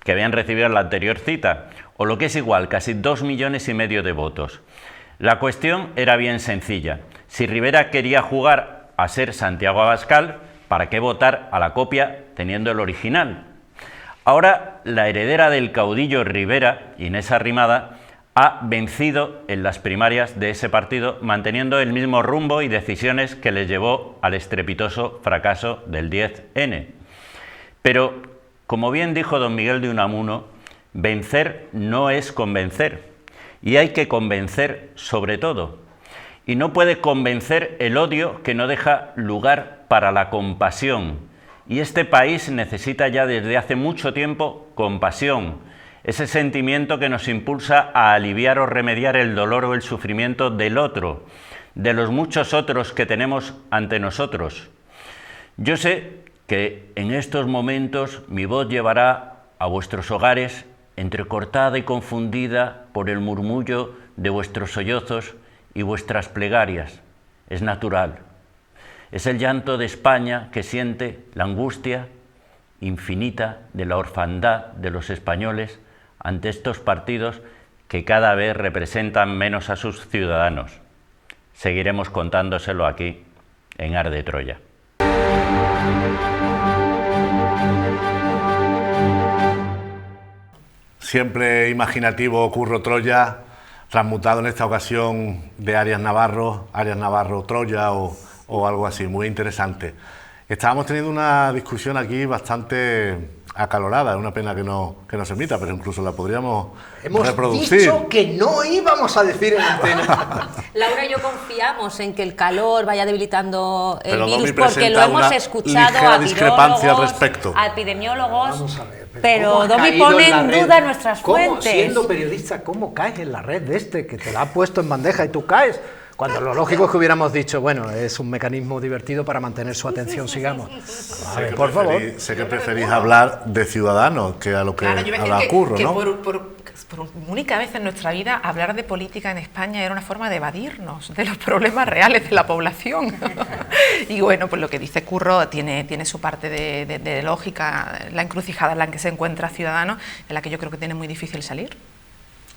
que habían recibido en la anterior cita, o lo que es igual, casi 2,5 millones de votos. La cuestión era bien sencilla. Si Rivera quería jugar a ser Santiago Abascal, ¿para qué votar a la copia teniendo el original? Ahora, la heredera del caudillo Rivera, Inés Arrimada, ha vencido en las primarias de ese partido, manteniendo el mismo rumbo y decisiones que les llevó al estrepitoso fracaso del 10N. Pero, como bien dijo don Miguel de Unamuno, vencer no es convencer, y hay que convencer sobre todo. Y no puede convencer el odio que no deja lugar para la compasión. Y este país necesita ya desde hace mucho tiempo compasión, ese sentimiento que nos impulsa a aliviar o remediar el dolor o el sufrimiento del otro, de los muchos otros que tenemos ante nosotros. Yo sé que en estos momentos mi voz llevará a vuestros hogares entrecortada y confundida por el murmullo de vuestros sollozos y vuestras plegarias. Es natural. Es el llanto de España que siente la angustia infinita de la orfandad de los españoles ante estos partidos que cada vez representan menos a sus ciudadanos. Seguiremos contándoselo aquí, en Ar de Troya. siempre imaginativo Curro Troya, transmutado en esta ocasión de Arias Navarro Troya o algo así, muy interesante. Estábamos teniendo una discusión aquí bastante acalorada, es una pena que no se emita, pero incluso la podríamos reproducir. Hemos dicho que no íbamos a decir en antena. Laura y yo confiamos en que el calor vaya debilitando el pero virus, porque lo hemos escuchado ligera a discrepancia al respecto. A epidemiólogos. Vamos a ver, pero Domi pone en duda nuestras fuentes. Siendo periodista, ¿cómo caes en la red de este que te la ha puesto en bandeja y tú caes? Cuando lo lógico es que hubiéramos dicho, bueno, es un mecanismo divertido para mantener su atención, sigamos. A ver, por favor. Sé que preferís hablar de Ciudadanos que a lo que habla Curro, ¿no? Por única vez en nuestra vida, hablar de política en España era una forma de evadirnos de los problemas reales de la población. Y bueno, pues lo que dice Curro tiene su parte de lógica, la encrucijada en la que se encuentra Ciudadanos, en la que yo creo que tiene muy difícil salir.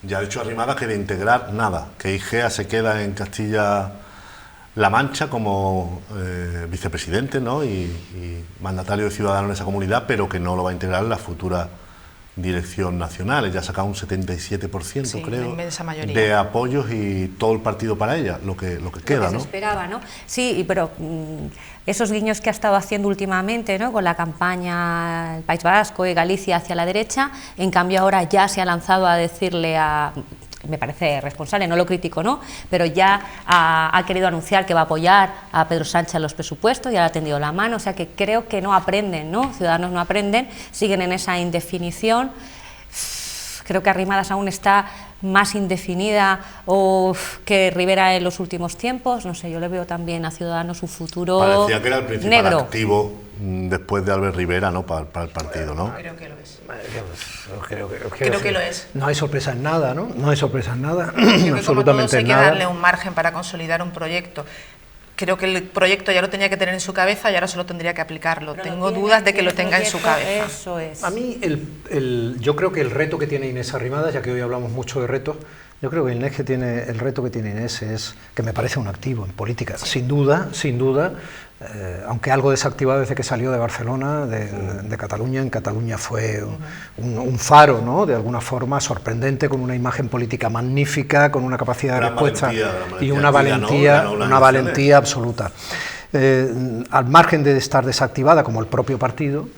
Ya ha dicho Arrimadas que de integrar nada, que Igea se queda en Castilla-La Mancha como vicepresidente, ¿no? y mandatario de Ciudadanos en esa comunidad, pero que no lo va a integrar en la futura dirección nacional. Ella ha sacado un 77%, sí, creo, de apoyos y todo el partido para ella, lo que queda, ¿no? Se esperaba, ¿no? Sí, pero esos guiños que ha estado haciendo últimamente, ¿no?, con la campaña el País Vasco y Galicia hacia la derecha, en cambio ahora ya se ha lanzado a decirle me parece responsable, no lo critico, ¿no?, pero ya ha querido anunciar que va a apoyar a Pedro Sánchez en los presupuestos, ya le ha tendido la mano, o sea que creo que no aprenden, ¿no?, Ciudadanos no aprenden, siguen en esa indefinición. Creo que Arrimadas aún está más indefinida que Rivera en los últimos tiempos, no sé, yo le veo también a Ciudadanos un futuro negro. Parecía que era el principal activo después de Albert Rivera, ¿no?, para el partido, ¿no? Creo que lo es. Creo que lo es. No hay sorpresa en nada, ¿no? No hay sorpresa en nada, creo que absolutamente hay que nada. darle un margen para consolidar un proyecto. Creo que el proyecto ya lo tenía que tener en su cabeza y ahora solo tendría que aplicarlo. Pero tengo dudas de que lo tenga en su cabeza. Eso es. A mí, yo creo que el reto que tiene Inés Arrimadas, ya que hoy hablamos mucho de retos, yo creo que el reto que tiene Inés es que me parece un activo en política, sí. sin duda, aunque algo desactivado desde que salió de Barcelona, de Cataluña. En Cataluña fue un faro, ¿no?, de alguna forma sorprendente, con una imagen política magnífica, con una capacidad de respuesta y una valentía absoluta. Al margen de estar desactivada, como el propio partido,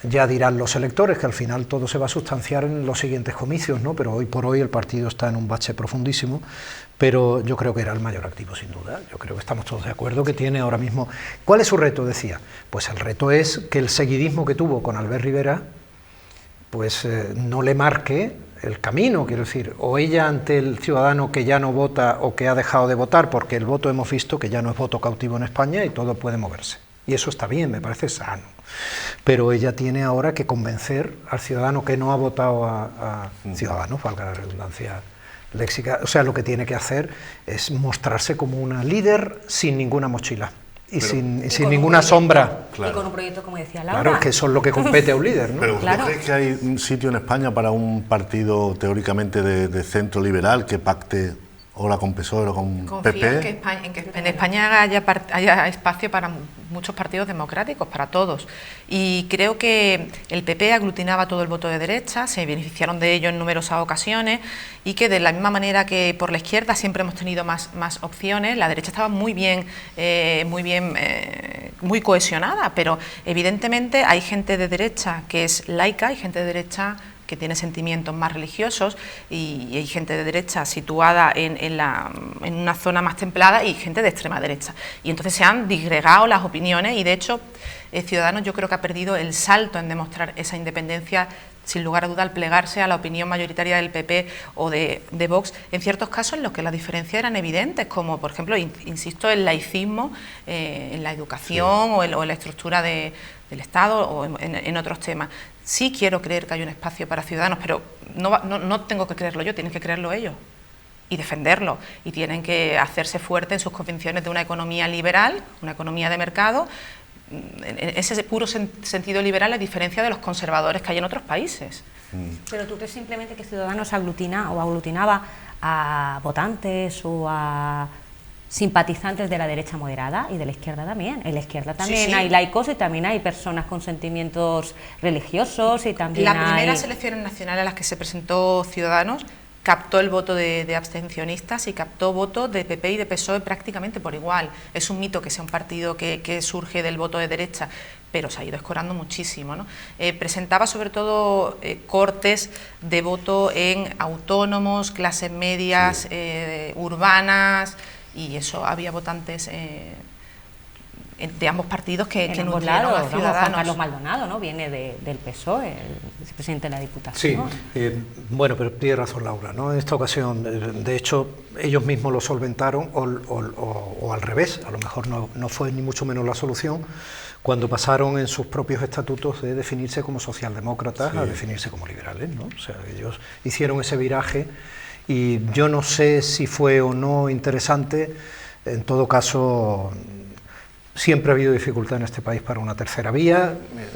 ya dirán los electores que al final todo se va a sustanciar en los siguientes comicios, ¿no?, pero hoy por hoy el partido está en un bache profundísimo, pero yo creo que era el mayor activo sin duda. Yo creo que estamos todos de acuerdo que tiene ahora mismo. ¿Cuál es su reto?, decía. Pues el reto es que el seguidismo que tuvo con Albert Rivera pues no le marque el camino, quiero decir, o ella ante el ciudadano que ya no vota o que ha dejado de votar, porque el voto hemos visto que ya no es voto cautivo en España y todo puede moverse. Y eso está bien, me parece sano. Pero ella tiene ahora que convencer al ciudadano que no ha votado a Ciudadanos, valga la redundancia léxica. O sea, lo que tiene que hacer es mostrarse como una líder sin ninguna mochila y sin ninguna sombra. Claro. Y con un proyecto, como decía Laura. Claro, que eso es lo que compete a un líder, ¿no? Pero ¿usted cree que hay un sitio en España para un partido teóricamente de centro liberal que pacte ahora con PSOE o con PP? En que en España haya espacio para muchos partidos democráticos, para todos. Y creo que el PP aglutinaba todo el voto de derecha, se beneficiaron de ello en numerosas ocasiones, y que de la misma manera que por la izquierda siempre hemos tenido más opciones, la derecha estaba muy cohesionada, pero evidentemente hay gente de derecha que es laica, hay gente de derecha que tiene sentimientos más religiosos, y hay gente de derecha situada en una zona más templada y gente de extrema derecha. Y entonces se han disgregado las opiniones y, de hecho, Ciudadanos yo creo que ha perdido el salto en demostrar esa independencia, sin lugar a duda, al plegarse a la opinión mayoritaria del PP o de Vox, en ciertos casos en los que las diferencias eran evidentes, como, por ejemplo, insisto, el laicismo, en la educación, sí, o en la estructura del Estado, o en otros temas. Sí quiero creer que hay un espacio para Ciudadanos, pero no tengo que creerlo yo, tienen que creerlo ellos y defenderlo, y tienen que hacerse fuertes en sus convicciones de una economía liberal, una economía de mercado, en ese puro sentido liberal, a diferencia de los conservadores que hay en otros países. Pero ¿tú crees simplemente que Ciudadanos aglutinaba a votantes o a simpatizantes de la derecha moderada y de la izquierda también. En la izquierda también Sí. hay laicos y también hay personas con sentimientos religiosos y también Las hay... primeras elecciones nacionales a las que se presentó Ciudadanos captó el voto de abstencionistas y captó votos de PP y de PSOE prácticamente por igual. Es un mito que sea un partido que surge del voto de derecha, pero se ha ido escorando muchísimo, ¿no? Presentaba sobre todo cortes de voto en autónomos, clases medias, urbanas, y eso había votantes de ambos partidos que ambos nutrieron lados, a Juan Ciudadanos. Carlos Maldonado, ¿no? Viene del PSOE, el vicepresidente de la Diputación. Sí, bueno, pero tiene razón Laura, ¿no? En esta ocasión, de hecho, ellos mismos lo solventaron o al revés, a lo mejor no fue ni mucho menos la solución, cuando pasaron en sus propios estatutos de definirse como socialdemócratas a definirse como liberales, ¿no? O sea, ellos hicieron ese viraje y yo no sé si fue o no interesante. En todo caso, siempre ha habido dificultad en este país para una tercera vía.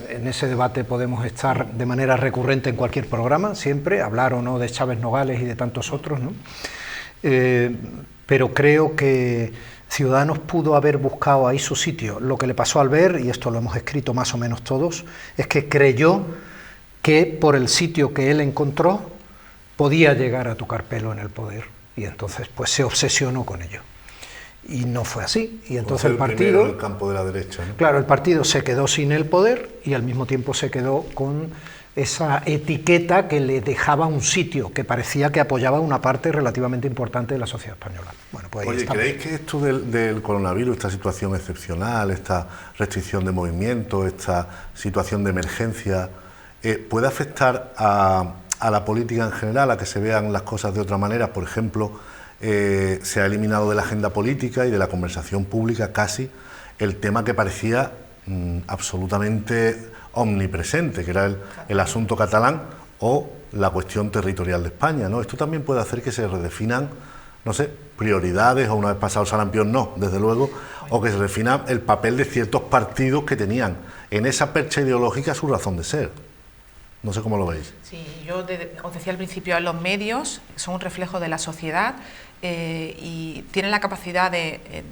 En ese debate podemos estar de manera recurrente en cualquier programa, siempre, hablar o no de Chávez Nogales y de tantos otros, ¿no? Pero creo que Ciudadanos pudo haber buscado ahí su sitio. Lo que le pasó al ver, y esto lo hemos escrito más o menos todos, es que creyó que por el sitio que él encontró podía llegar a tocar pelo en el poder, y entonces pues se obsesionó con ello. Y no fue así, y entonces el partido, en el campo de la derecha, ¿no? Claro, el partido se quedó sin el poder y al mismo tiempo se quedó con esa etiqueta que le dejaba un sitio, que parecía que apoyaba una parte relativamente importante de la sociedad española. Bueno, pues ahí Oye, estamos. ¿creéis que esto del coronavirus, esta situación excepcional, esta restricción de movimiento, esta situación de emergencia, puede afectar a la política en general, a que se vean las cosas de otra manera? Por ejemplo, se ha eliminado de la agenda política y de la conversación pública casi el tema que parecía absolutamente omnipresente, que era el asunto catalán o la cuestión territorial de España, ¿no? Esto también puede hacer que se redefinan, no sé, prioridades, o una vez pasado el sarampión, no, desde luego, o que se redefina el papel de ciertos partidos que tenían en esa percha ideológica su razón de ser. No sé cómo lo veis. Sí, yo os decía al principio, los medios son un reflejo de la sociedad y tienen la capacidad de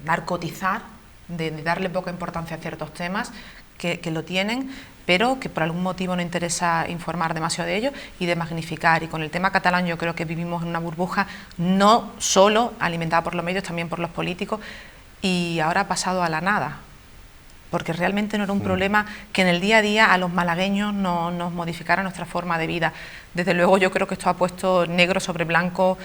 narcotizar, de darle poca importancia a ciertos temas, que lo tienen, pero que por algún motivo no interesa informar demasiado de ello y de magnificar. Y con el tema catalán yo creo que vivimos en una burbuja no solo alimentada por los medios, también por los políticos, y ahora ha pasado a la nada, porque realmente no era un problema que en el día a día a los malagueños nos modificara nuestra forma de vida. Desde luego yo creo que esto ha puesto negro sobre blanco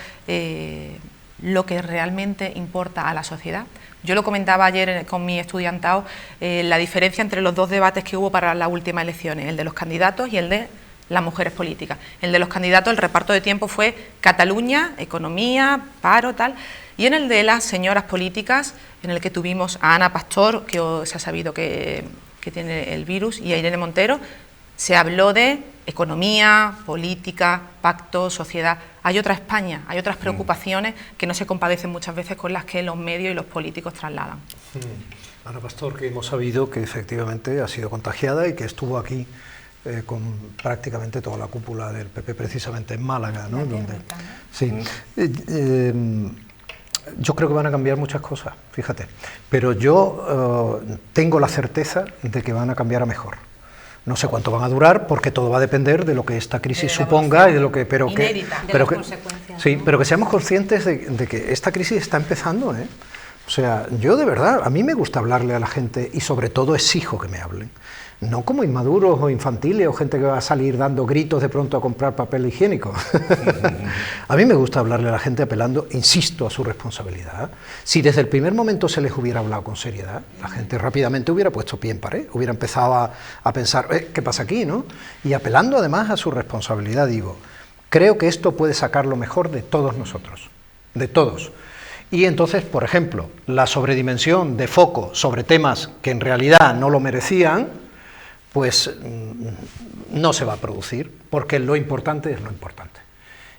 lo que realmente importa a la sociedad. Yo lo comentaba ayer con mi estudiantado, la diferencia entre los dos debates que hubo para las últimas elecciones, el de los candidatos y el de las mujeres políticas. El de los candidatos, el reparto de tiempo fue Cataluña, economía, paro, tal, y en el de las señoras políticas, en el que tuvimos a Ana Pastor, que se ha sabido que tiene el virus, y a Irene Montero, se habló de economía, política, pacto, sociedad. Hay otra España, hay otras preocupaciones que no se compadecen muchas veces con las que los medios y los políticos trasladan. Ana Pastor, que hemos sabido que efectivamente ha sido contagiada y que estuvo aquí con prácticamente toda la cúpula del PP, precisamente en Málaga, ¿no? Sí. Yo creo que van a cambiar muchas cosas, fíjate, pero yo tengo la certeza de que van a cambiar a mejor. No sé cuánto van a durar, porque todo va a depender de lo que esta crisis suponga y de lo que, consecuencias, sí, ¿no? pero que seamos conscientes de que esta crisis está empezando, ¿eh? O sea, yo de verdad, a mí me gusta hablarle a la gente y sobre todo exijo que me hablen. No como inmaduros o infantiles o gente que va a salir dando gritos de pronto a comprar papel higiénico. A mí me gusta hablarle a la gente apelando, insisto, a su responsabilidad. Si desde el primer momento se les hubiera hablado con seriedad, la gente rápidamente hubiera puesto pie en pared, hubiera empezado a pensar, ¿qué pasa aquí, no? Y apelando además a su responsabilidad, digo, creo que esto puede sacar lo mejor de todos nosotros, de todos. Y entonces, por ejemplo, la sobredimensión de foco sobre temas que en realidad no lo merecían, pues no se va a producir, porque lo importante es lo importante.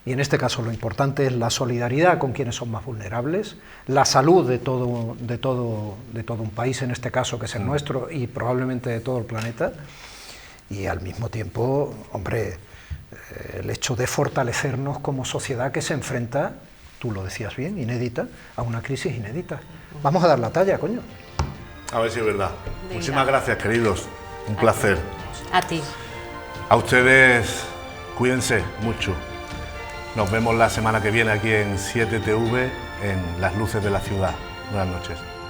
Y en este caso lo importante es la solidaridad con quienes son más vulnerables, la salud de todo un país, en este caso que es el nuestro, y probablemente de todo el planeta, y al mismo tiempo, hombre, el hecho de fortalecernos como sociedad que se enfrenta tú lo decías bien, inédita, a una crisis inédita. Vamos a dar la talla, coño. A ver si es verdad. Venga. Muchísimas gracias, queridos. Un placer. A ti. A ustedes, cuídense mucho. Nos vemos la semana que viene aquí en 7TV, en Las Luces de la Ciudad. Buenas noches.